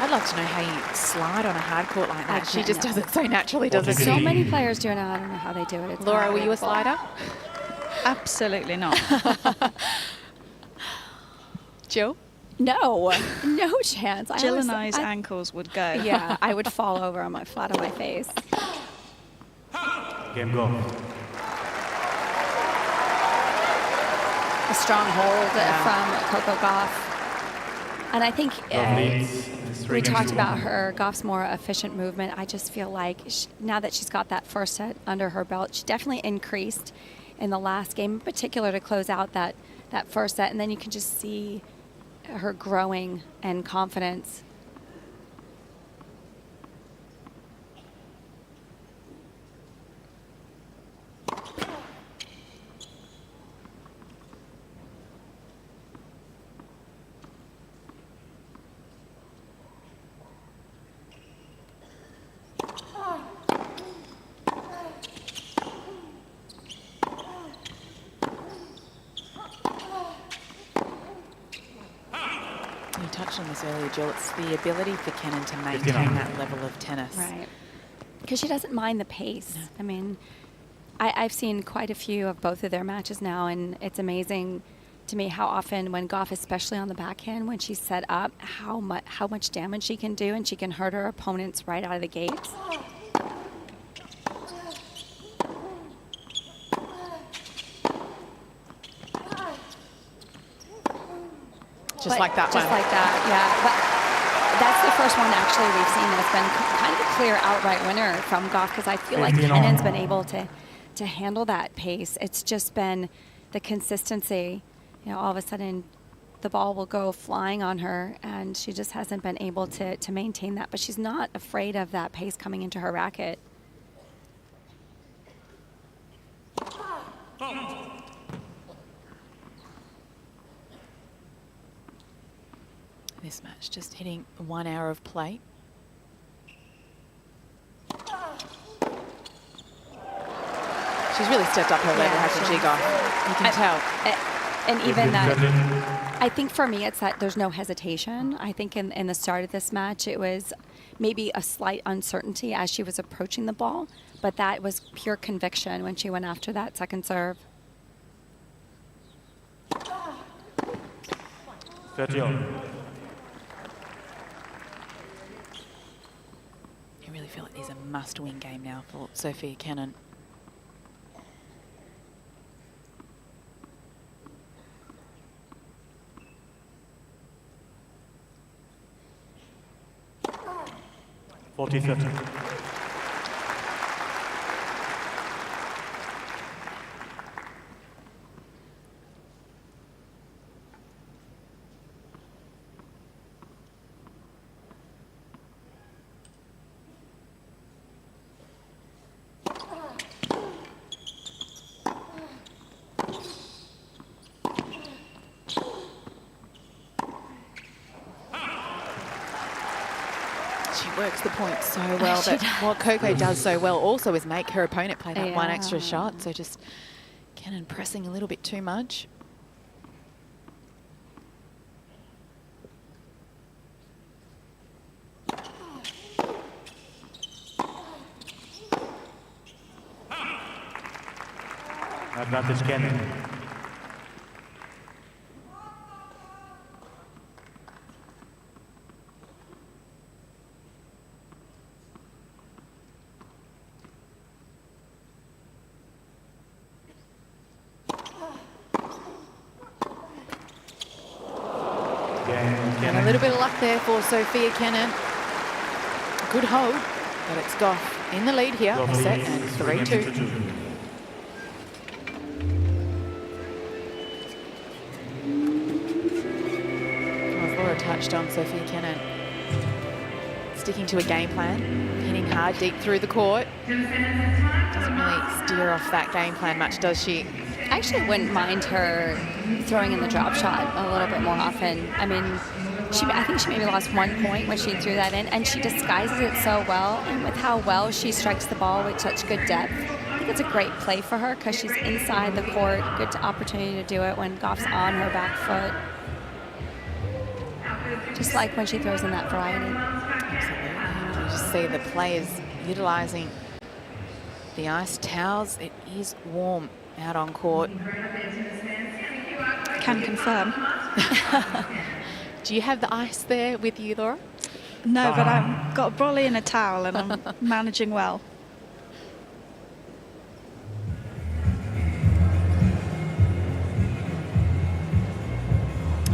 I'd love to know how you slide on a hard court like that. She just does it so naturally, doesn't she? So many players do it now. I don't know how they do it. It's Laura, were you a slider? Absolutely not. Jill? No, no chance. Jill and I's ankles would go. Yeah, I would fall over on my flat on my face. Game go. A strong hold from Coco Gauff. And I think we talked about her, Gauff's more efficient movement. I just feel like now that she's got that first set under her belt, she definitely increased in the last game, in particular to close out that first set. And then you can just see her growing and confidence. You touched on this earlier, Jill. It's the ability for Kenin to maintain that level of tennis. Right. Because she doesn't mind the pace. No. I mean, I've seen quite a few of both of their matches now, and it's amazing to me how often when Gauff, especially on the backhand, when she's set up, how much damage she can do, and she can hurt her opponents right out of the gates. Just Just like that Just one. like that, yeah. But that's the first one actually we've seen that's been kind of a clear outright winner from Gauff, because I feel like Kenan's been able to handle that pace. It's just been the consistency. You know, all of a sudden the ball will go flying on her, and she just hasn't been able to maintain that. But she's not afraid of that pace coming into her racket. This match just hitting 1 hour of play. She's really stepped up her level, hasn't she, Gauff? You can tell. And even that, I think for me, it's that there's no hesitation. I think in the start of this match, it was maybe a slight uncertainty as she was approaching the ball, but that was pure conviction when she went after that second serve. 30-all. I really feel it is a must-win game now for Sofia Kenin. $40-50. She works the point so well, but what Coco does so well also is make her opponent play that one extra shot. So just Kenin pressing a little bit too much. Advantage Kenin. And a little bit of luck there for Sofia Kenin. Good hold, but it's Gauff in the lead here, a set and 3-2. As Laura touched on, Sofia Kenin sticking to a game plan, hitting hard deep through the court. Doesn't really steer off that game plan much, does she? I actually wouldn't mind her throwing in the drop shot a little bit more often. I mean, I think she maybe lost 1 point when she threw that in, and she disguises it so well. And with how well she strikes the ball with such good depth, I think it's a great play for her because she's inside the court. Good opportunity to do it when Gauff's on her back foot. Just like when she throws in that variety. Absolutely. You just see the players utilising the ice towels. It is warm out on court. Can confirm. Do you have the ice there with you, Laura? No, but I've got a brolly and a towel, and I'm managing well.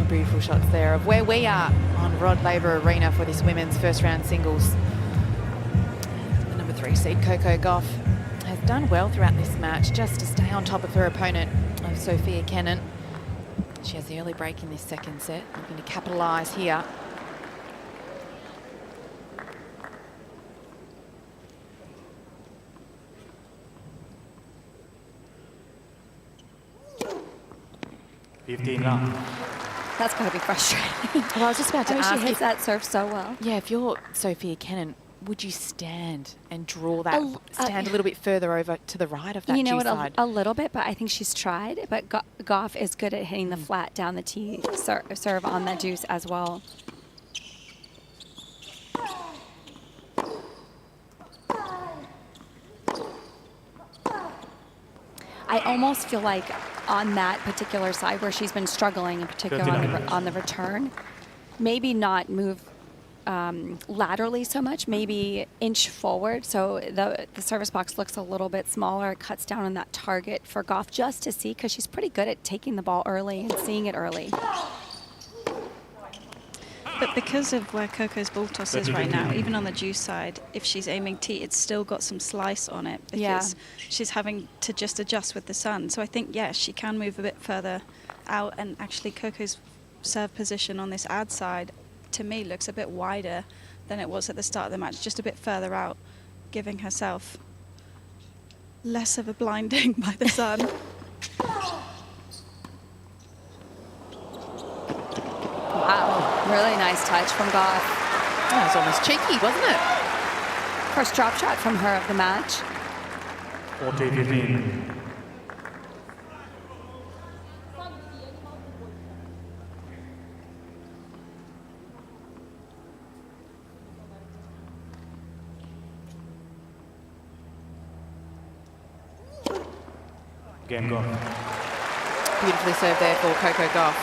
Beautiful shots there of where we are on Rod Laver Arena for this women's first round singles. The number 3 seed Coco Gauff has done well throughout this match just to stay on top of her opponent of Sofia Kenin. She has the early break in this second set, looking to capitalise here. That's got to be frustrating. Well, I was just about to ask. She hits that serve so well. Yeah, if you're Sofia Kenin, would you stand and draw that, stand a little bit further over to the right of that You know what, side? a little bit, but I think she's tried. But Gauff is good at hitting the flat down the tee serve on that deuce as well. I almost feel like on that particular side where she's been struggling, in particular on the return, maybe not move laterally so much, maybe inch forward, so the service box looks a little bit smaller, cuts down on that target for Gauff just to see, because she's pretty good at taking the ball early and seeing it early. But because of where Coco's ball toss is right now, even on the deuce side, if she's aiming tee, it's still got some slice on it because she's having to just adjust with the sun. So I think, yes, she can move a bit further out. And actually, Coco's serve position on this ad side, to me, looks a bit wider than it was at the start of the match, just a bit further out, giving herself less of a blinding by the sun. Wow, really nice touch from Gauff. That was almost cheeky, wasn't it? First drop shot from her of the match. 40-15. Game gone. Beautifully served there for Coco Gauff.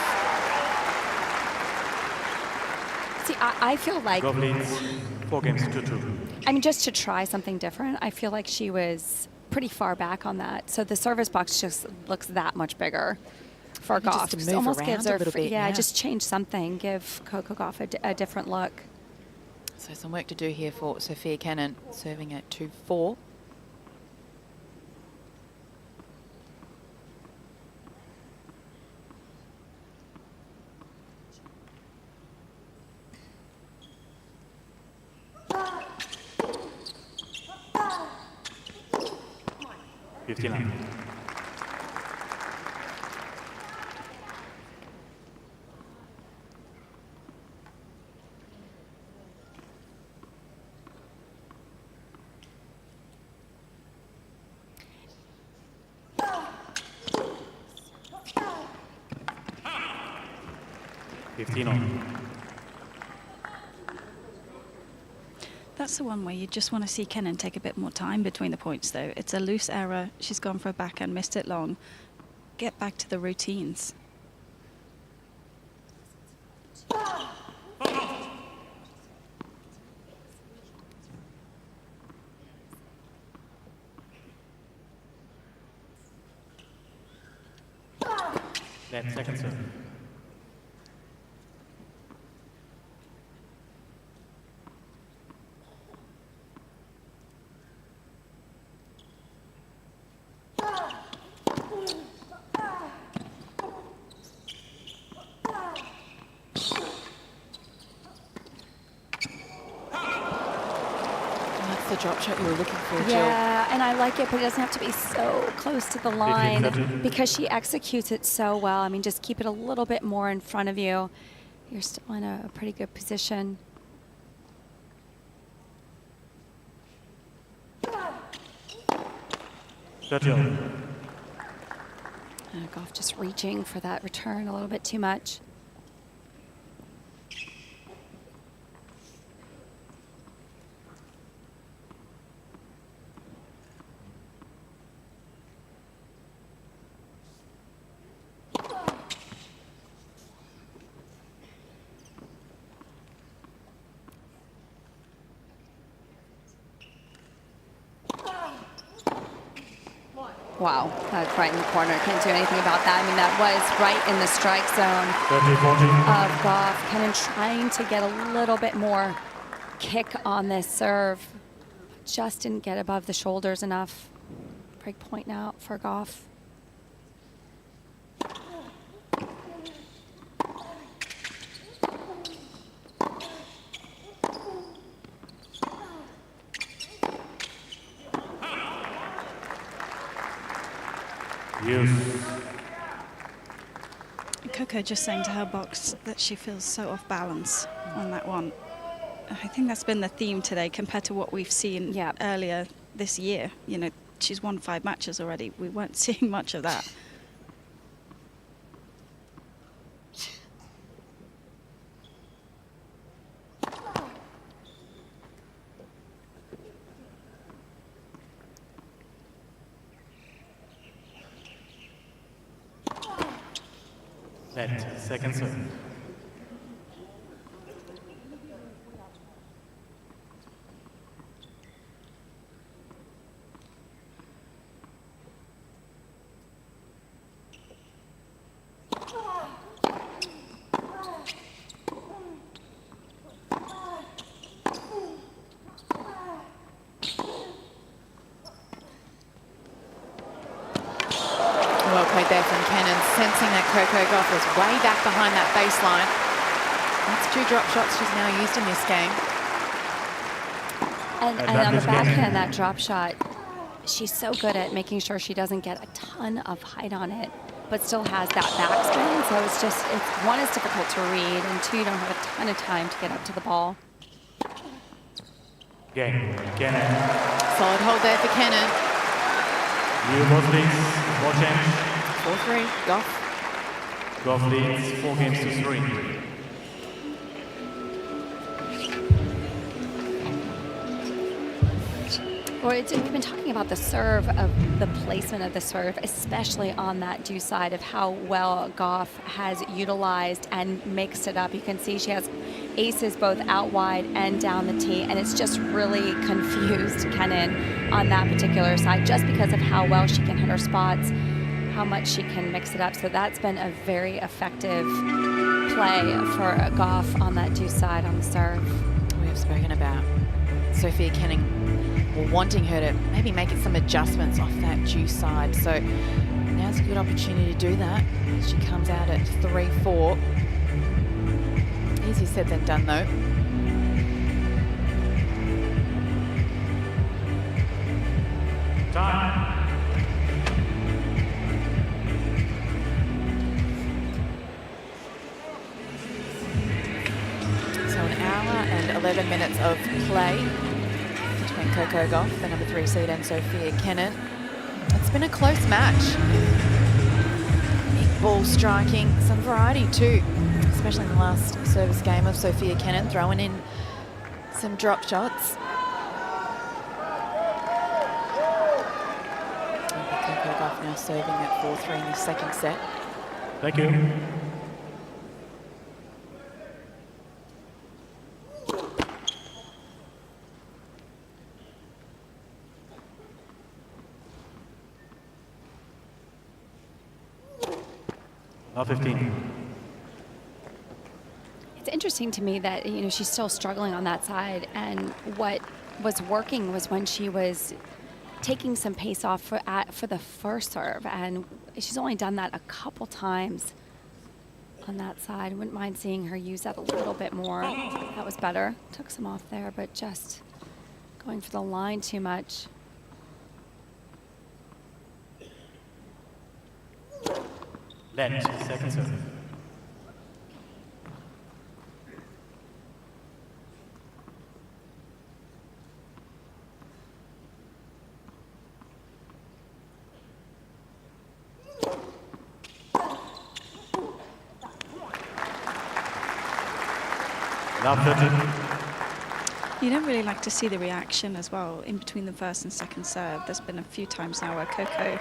See, I feel like, Gauff leads 4 games to 2. I mean, just to try something different, I feel like she was pretty far back on that. So the service box just looks that much bigger for Maybe just Gauff. to Just move almost around gives a her, little bit, yeah, yeah. just change something, give Coco Gauff a different look. So some work to do here for Sofia Kenin, serving at 2-4. $59. That's the one where you just want to see Kenin take a bit more time between the points, though. It's a loose error. She's gone for a backhand, missed it long. Get back to the routines. That second serve. That's the drop shot you were looking for, Jill. Yeah, and I like it, but it doesn't have to be so close to the line because she executes it so well. I mean, just keep it a little bit more in front of you. You're still in a pretty good position. Gauff just reaching for that return a little bit too much. Wow, that's right in the corner. Can't do anything about that. I mean, that was right in the strike zone 30-40. of Gauff. Kenin trying to get a little bit more kick on this serve. Just didn't get above the shoulders enough. Break point now for Gauff. Coco just saying to her box that she feels so off balance on that one. I think that's been the theme today compared to what we've seen earlier this year. You know, she's won 5 matches already. We weren't seeing much of that. Net, second serve. Kenin sensing that Coco Gauff was way back behind that baseline. That's 2 drop shots she's now used in this game. And on the backhand, that drop shot, she's so good at making sure she doesn't get a ton of height on it, but still has that backspin. So it's just, one, is difficult to read, and 2, you don't have a ton of time to get up to the ball. Game. Kenin. Solid hold there for Kenin. You both leads. Ball change. 4-3, Gauff. Gauff leads 4 games to 3. We've been talking about the serve, of the placement of the serve, especially on that due side, of how well Gauff has utilized and mixed it up. You can see she has aces both out wide and down the tee, and it's just really confused Kenin on that particular side, just because of how well she can hit her spots, how much she can mix it up. So that's been a very effective play for Gauff on that due side on the serve. We have spoken about Sofia Kenin wanting her to maybe make it some adjustments off that due side. So now's a good opportunity to do that. She comes out at 3-4. Easier said than done, though. Time. So an hour and 11 minutes of play between Coco Gauff, the number 3 seed, and Sofia Kenin. It's been a close match. Big ball striking, some variety too, especially in the last service game of Sofia Kenin, throwing in some drop shots. Coco Gauff now serving at 4-3 in the second set. Thank you. Now 15. It's interesting to me that, you know, she's still struggling on that side, and what was working was when she was taking some pace off for the first serve, and she's only done that a couple times on that side. Wouldn't mind seeing her use that a little bit more. That was better. Took some off there, but just going for the line too much. Let, second serve. Now 13. You don't really like to see the reaction as well in between the first and second serve. There's been a few times now where Coco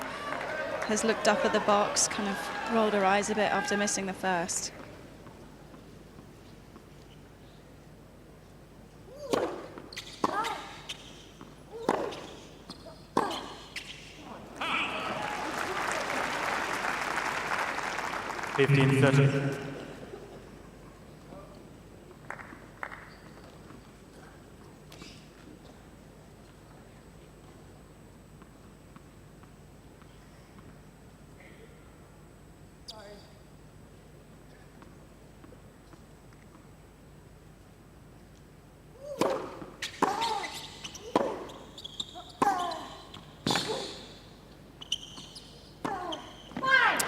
has looked up at the box, kind of rolled her eyes a bit after missing the first. Fifteen, 13.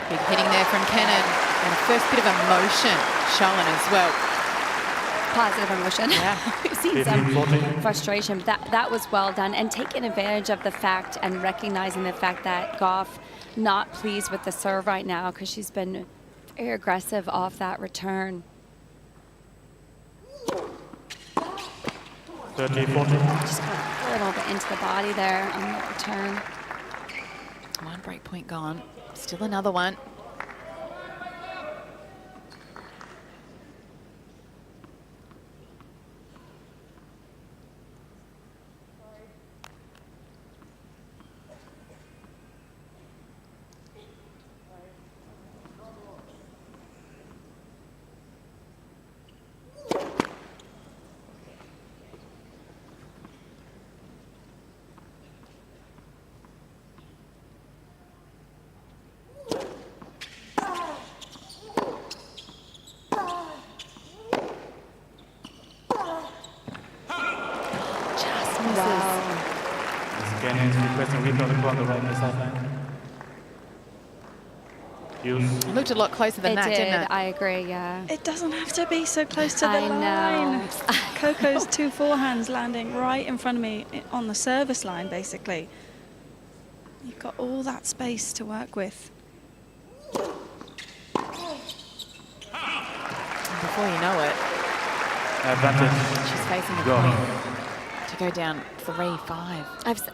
Big hitting there from Kenin, and a first bit of emotion shown as well. Positive emotion. Yeah. We've seen some frustration, but that was well done, and taking advantage of the fact and recognizing the fact that Gauff not pleased with the serve right now, because she's been very aggressive off that return. 13, 14. Just got a little bit into the body there on that return. One break point gone. Still another one. misses. Wow. Cain is requesting replay on the corner right on the sideline. Use. It looked a lot closer than It that, did. didn't it? I agree, yeah. It doesn't have to be so close to the I line. know. Coco's 2 forehands landing right in front of me on the service line, basically. You've got all that space to work with. And before you know it, Advantage. she's facing a Go. point to go down 3-5.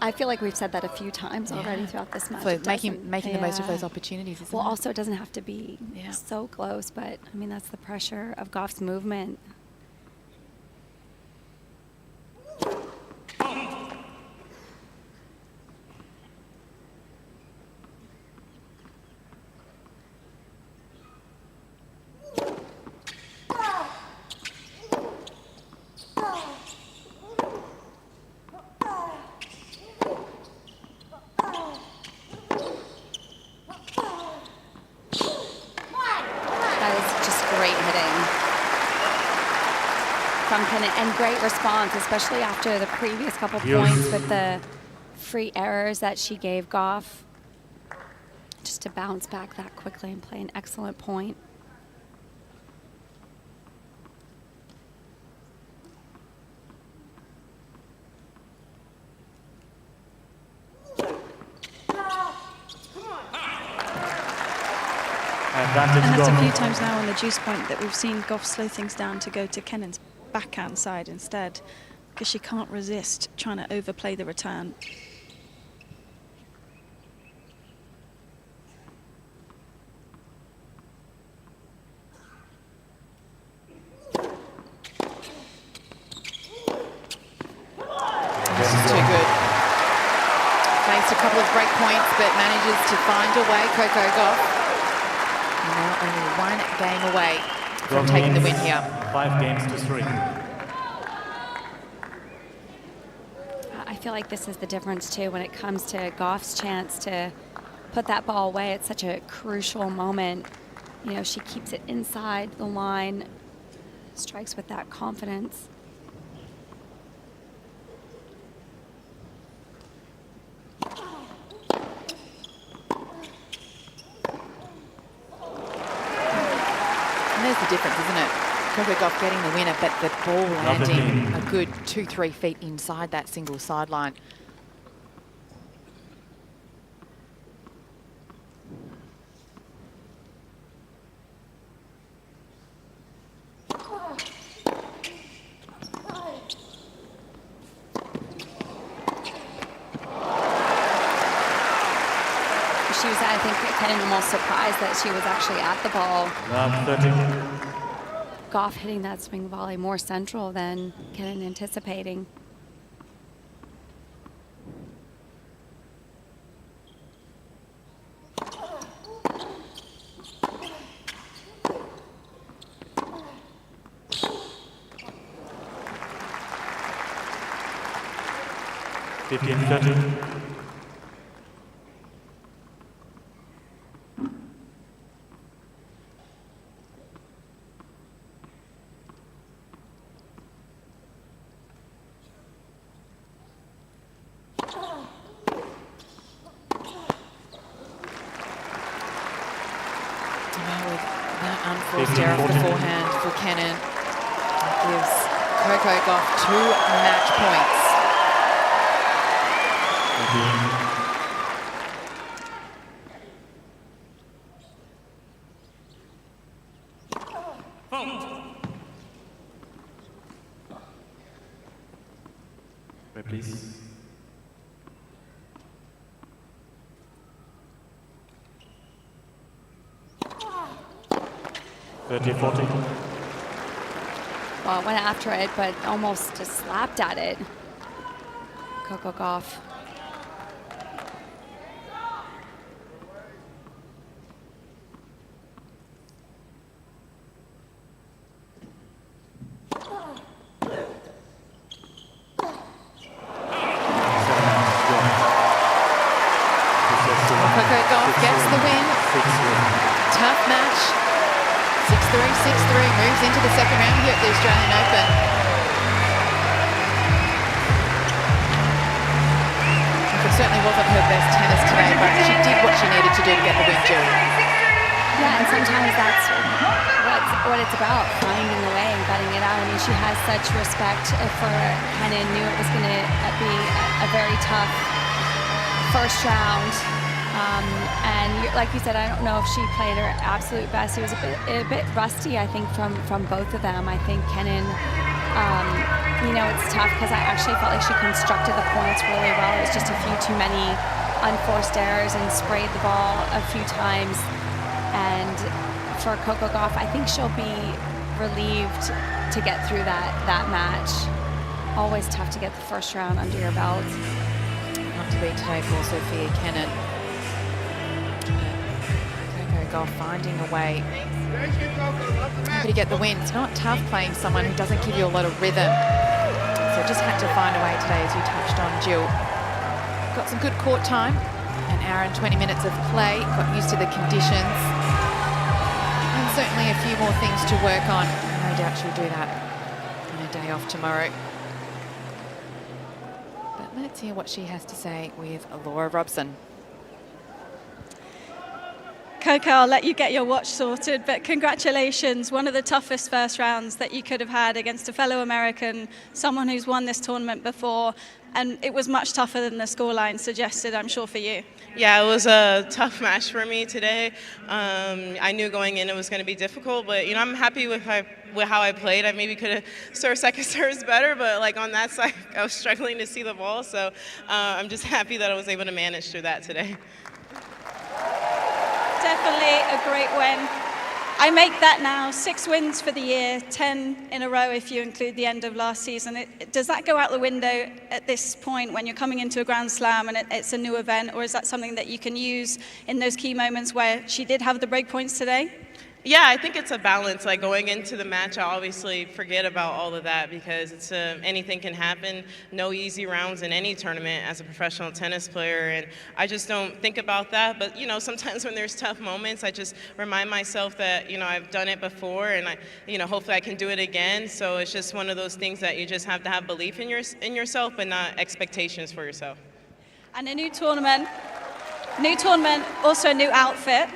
I feel like we've said that a few times already throughout this match. So It making doesn't- the most of yeah. those opportunities, isn't Well, it? also, it doesn't have to be Yeah. so close, but I mean, that's the pressure of Gauff's movement. That is just great hitting from Kenin, and great response, especially after the previous couple Yes. points with the free errors that she gave Gauff. Just to bounce back that quickly and play an excellent point. Advantage. And that's a Go. few times now on the juice point that we've seen Gauff slow things down to go to Kenin's backhand side instead, because she can't resist trying to overplay the return. This is too good. Faced a couple of break points, but manages to find a way, Coco Gauff. Now only one game away from taking the win here. 5 games to 3. I feel like this is the difference too when it comes to Gauff's chance to put that ball away. It's such a crucial moment. You know, she keeps it inside the line, strikes with that confidence. And there's the difference, isn't it? Coco Gauff getting the winner, but the ball landing a good 2-3 feet inside that single sideline. She was, I think, Kenin almost surprised that she was actually at the ball. Love 30. Gauff hitting that swing volley more central than Kenin anticipating. Fifteen 30. Now with that unforced error of the forehand for Kenin, that gives Coco Gauff 2 match points. Wait, please. Thirty 40. Well, went after it, but almost just slapped at it. Coco Gauff. Coco Gauff gets the win. Tough match. 6-3, 6-3. Moves into the second round here at the Australian Open. certainly wasn't her best tennis today, but she did what she needed to do to get the win, Jill. Yeah, and sometimes that's what it's about, finding the way and gutting it out. I mean, she has such respect for Kenin, knew it was going to be a very tough first round. And like you said, I don't know if she played her absolute best. It was a bit rusty, I think, from both of them. I think Kenin, it's tough because I actually felt like she constructed the points really well. It was just a few too many unforced errors and sprayed the ball a few times. And for Coco Gauff, I think she'll be relieved to get through that match. Always tough to get the first round under your belt. Not to beat today for Sofia Kenin. Coco Gauff finding a way to get the win. It's not tough playing someone who doesn't give you a lot of rhythm. So just had to find a way today, as you touched on, Jill. Got some good court time, an hour and 20 minutes of play, got used to the conditions. And certainly a few more things to work on. No doubt she'll do that on a day off tomorrow. But let's hear what she has to say with Laura Robson. Coco, I'll let you get your watch sorted, but congratulations. One of the toughest first rounds that you could have had against a fellow American, someone who's won this tournament before, and it was much tougher than the scoreline suggested, I'm sure, for you. Yeah, it was a tough match for me today. I knew going in it was going to be difficult, but I'm happy with how I played. I maybe could have served second serves better, but like on that side, I was struggling to see the ball, so I'm just happy that I was able to manage through that today. Definitely a great win. I make that now 6 wins for the year, 10 in a row if you include the end of last season. Does that go out the window at this point when you're coming into a Grand Slam and it's a new event, or is that something that you can use in those key moments where she did have the break points today? Yeah, I think it's a balance. Like going into the match, I obviously forget about all of that because it's anything can happen. No easy rounds in any tournament as a professional tennis player, and I just don't think about that. But sometimes when there's tough moments, I just remind myself that I've done it before, and hopefully I can do it again. So it's just one of those things that you just have to have belief in yourself, but not expectations for yourself. And a new tournament, also a new outfit.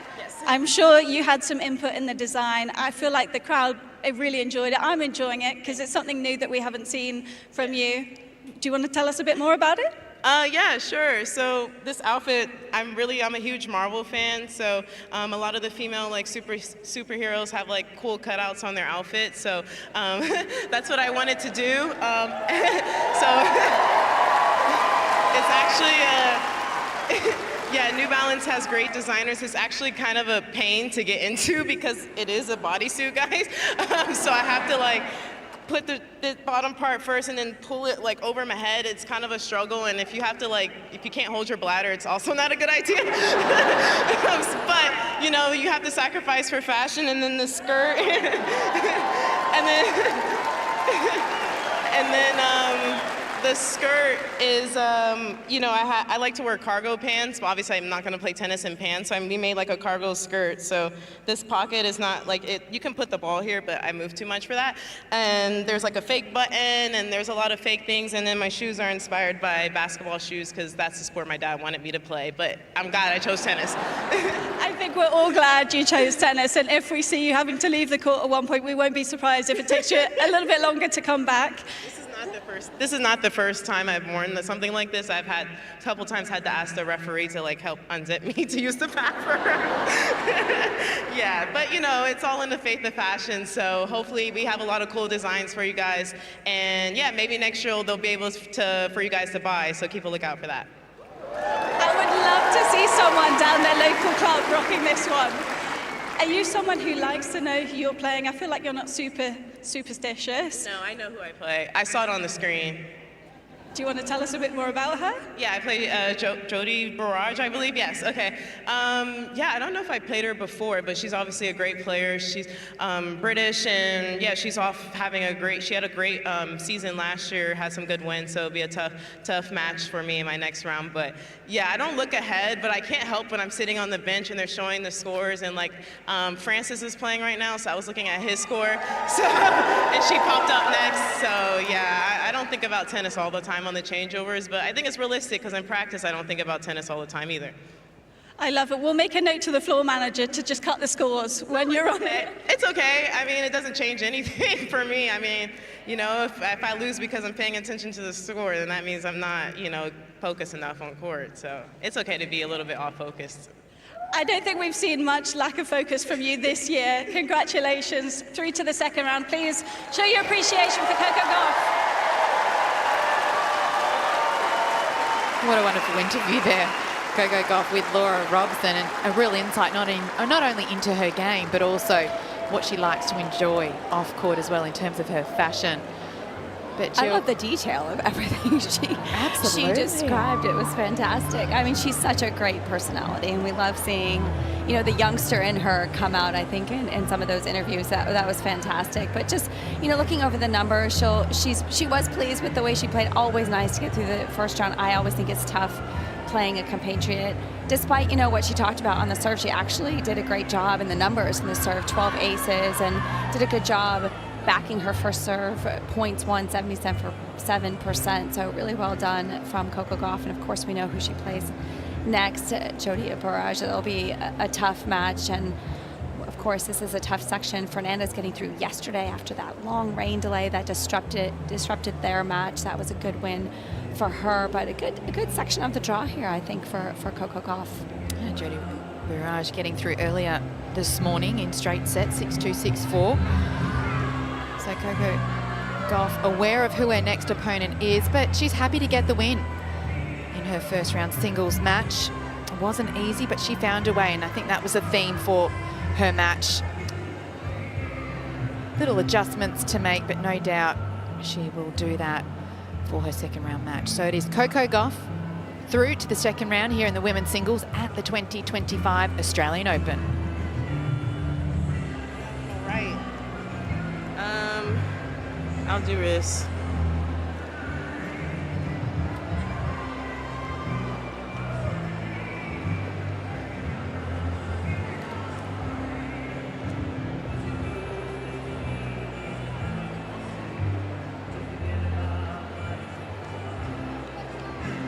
I'm sure you had some input in the design. I feel like the crowd really enjoyed it. I'm enjoying it because it's something new that we haven't seen from you. Do you want to tell us a bit more about it? Yeah, sure. So this outfit, I'm a huge Marvel fan. So a lot of the female superheroes have cool cutouts on their outfits. So that's what I wanted to do. So it's actually yeah, New Balance has great designers. It's actually kind of a pain to get into because it is a bodysuit, guys. So I have to put the bottom part first and then pull it over my head. It's kind of a struggle, and if you have to if you can't hold your bladder, it's also not a good idea. But you have to sacrifice for fashion, and then the skirt, and then the skirt is, I like to wear cargo pants, but obviously I'm not going to play tennis in pants, so we made a cargo skirt. So this pocket is not you can put the ball here, but I move too much for that. And there's a fake button, and there's a lot of fake things. And then my shoes are inspired by basketball shoes because that's the sport my dad wanted me to play. But I'm glad I chose tennis. I think we're all glad you chose tennis. And if we see you having to leave the court at one point, we won't be surprised if it takes you a little bit longer to come back. This is not the first time I've worn something like this. I've had a couple times had to ask the referee to help unzip me to use the bathroom. Yeah, but it's all in the faith of fashion. So hopefully we have a lot of cool designs for you guys, and yeah, maybe next year they'll be able for you guys to buy. So keep a lookout for that. I would love to see someone down their local club rocking this one. Are you someone who likes to know who you're playing? I feel like you're not super superstitious. No, I know who I play. I saw it on the screen. Do you want to tell us a bit more about her? Yeah, I play Jodie Barrage, I believe. Yes, okay. Yeah, I don't know if I played her before, but she's obviously a great player. She's British, and yeah, she's off having she had a great season last year, had some good wins, so it'll be a tough match for me in my next round. But yeah, I don't look ahead, but I can't help when I'm sitting on the bench and they're showing the scores, and Francis is playing right now, so I was looking at his score, so and she popped up next. So yeah, I don't think about tennis all the time. time on the changeovers, but I think it's realistic because in practice I don't think about tennis all the time either. I love it. We'll make a note to the floor manager to just cut the scores when you're on it. It's okay. I mean, it doesn't change anything for me. I mean, you know, if I lose because I'm paying attention to the score, then that means I'm not, you know, focused enough on court. So it's okay to be a little bit off focused. I don't think we've seen much lack of focus from you this year. Congratulations. Through to the second round. Please show your appreciation for Coco Gauff. What a wonderful interview there. Coco Gauff with Laura Robson, and a real insight not only into her game, but also what she likes to enjoy off court as well in terms of her fashion. But I love the detail of everything she described. It was fantastic. I mean, she's such a great personality, and we love seeing, you know, the youngster in her come out, I think, in some of those interviews. That was fantastic. But just, you know, looking over the numbers, she was pleased with the way she played. Always nice to get through the first round. I always think it's tough playing a compatriot. Despite, you know, what she talked about on the serve, she actually did a great job in the numbers in the serve, 12 aces, and did a good job backing her first serve, points won 77%. So really well done from Coco Gauff. And of course, we know who she plays next, Jody Barrage. It'll be a tough match. And of course, this is a tough section. Fernandez getting through yesterday after that long rain delay that disrupted their match. That was a good win for her, but a good section of the draw here, I think, for Coco Gauff. Yeah, Jody Barrage getting through earlier this morning in straight set, 6-2, 6-4. So Coco Gauff aware of who her next opponent is, but she's happy to get the win in her first round singles match. It wasn't easy, but she found a way, and I think that was a theme for her match. Little adjustments to make, but no doubt she will do that for her second round match. So it is Coco Gauff through to the second round here in the women's singles at the 2025 Australian Open. All right. I'll do this.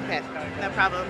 Okay, no problem.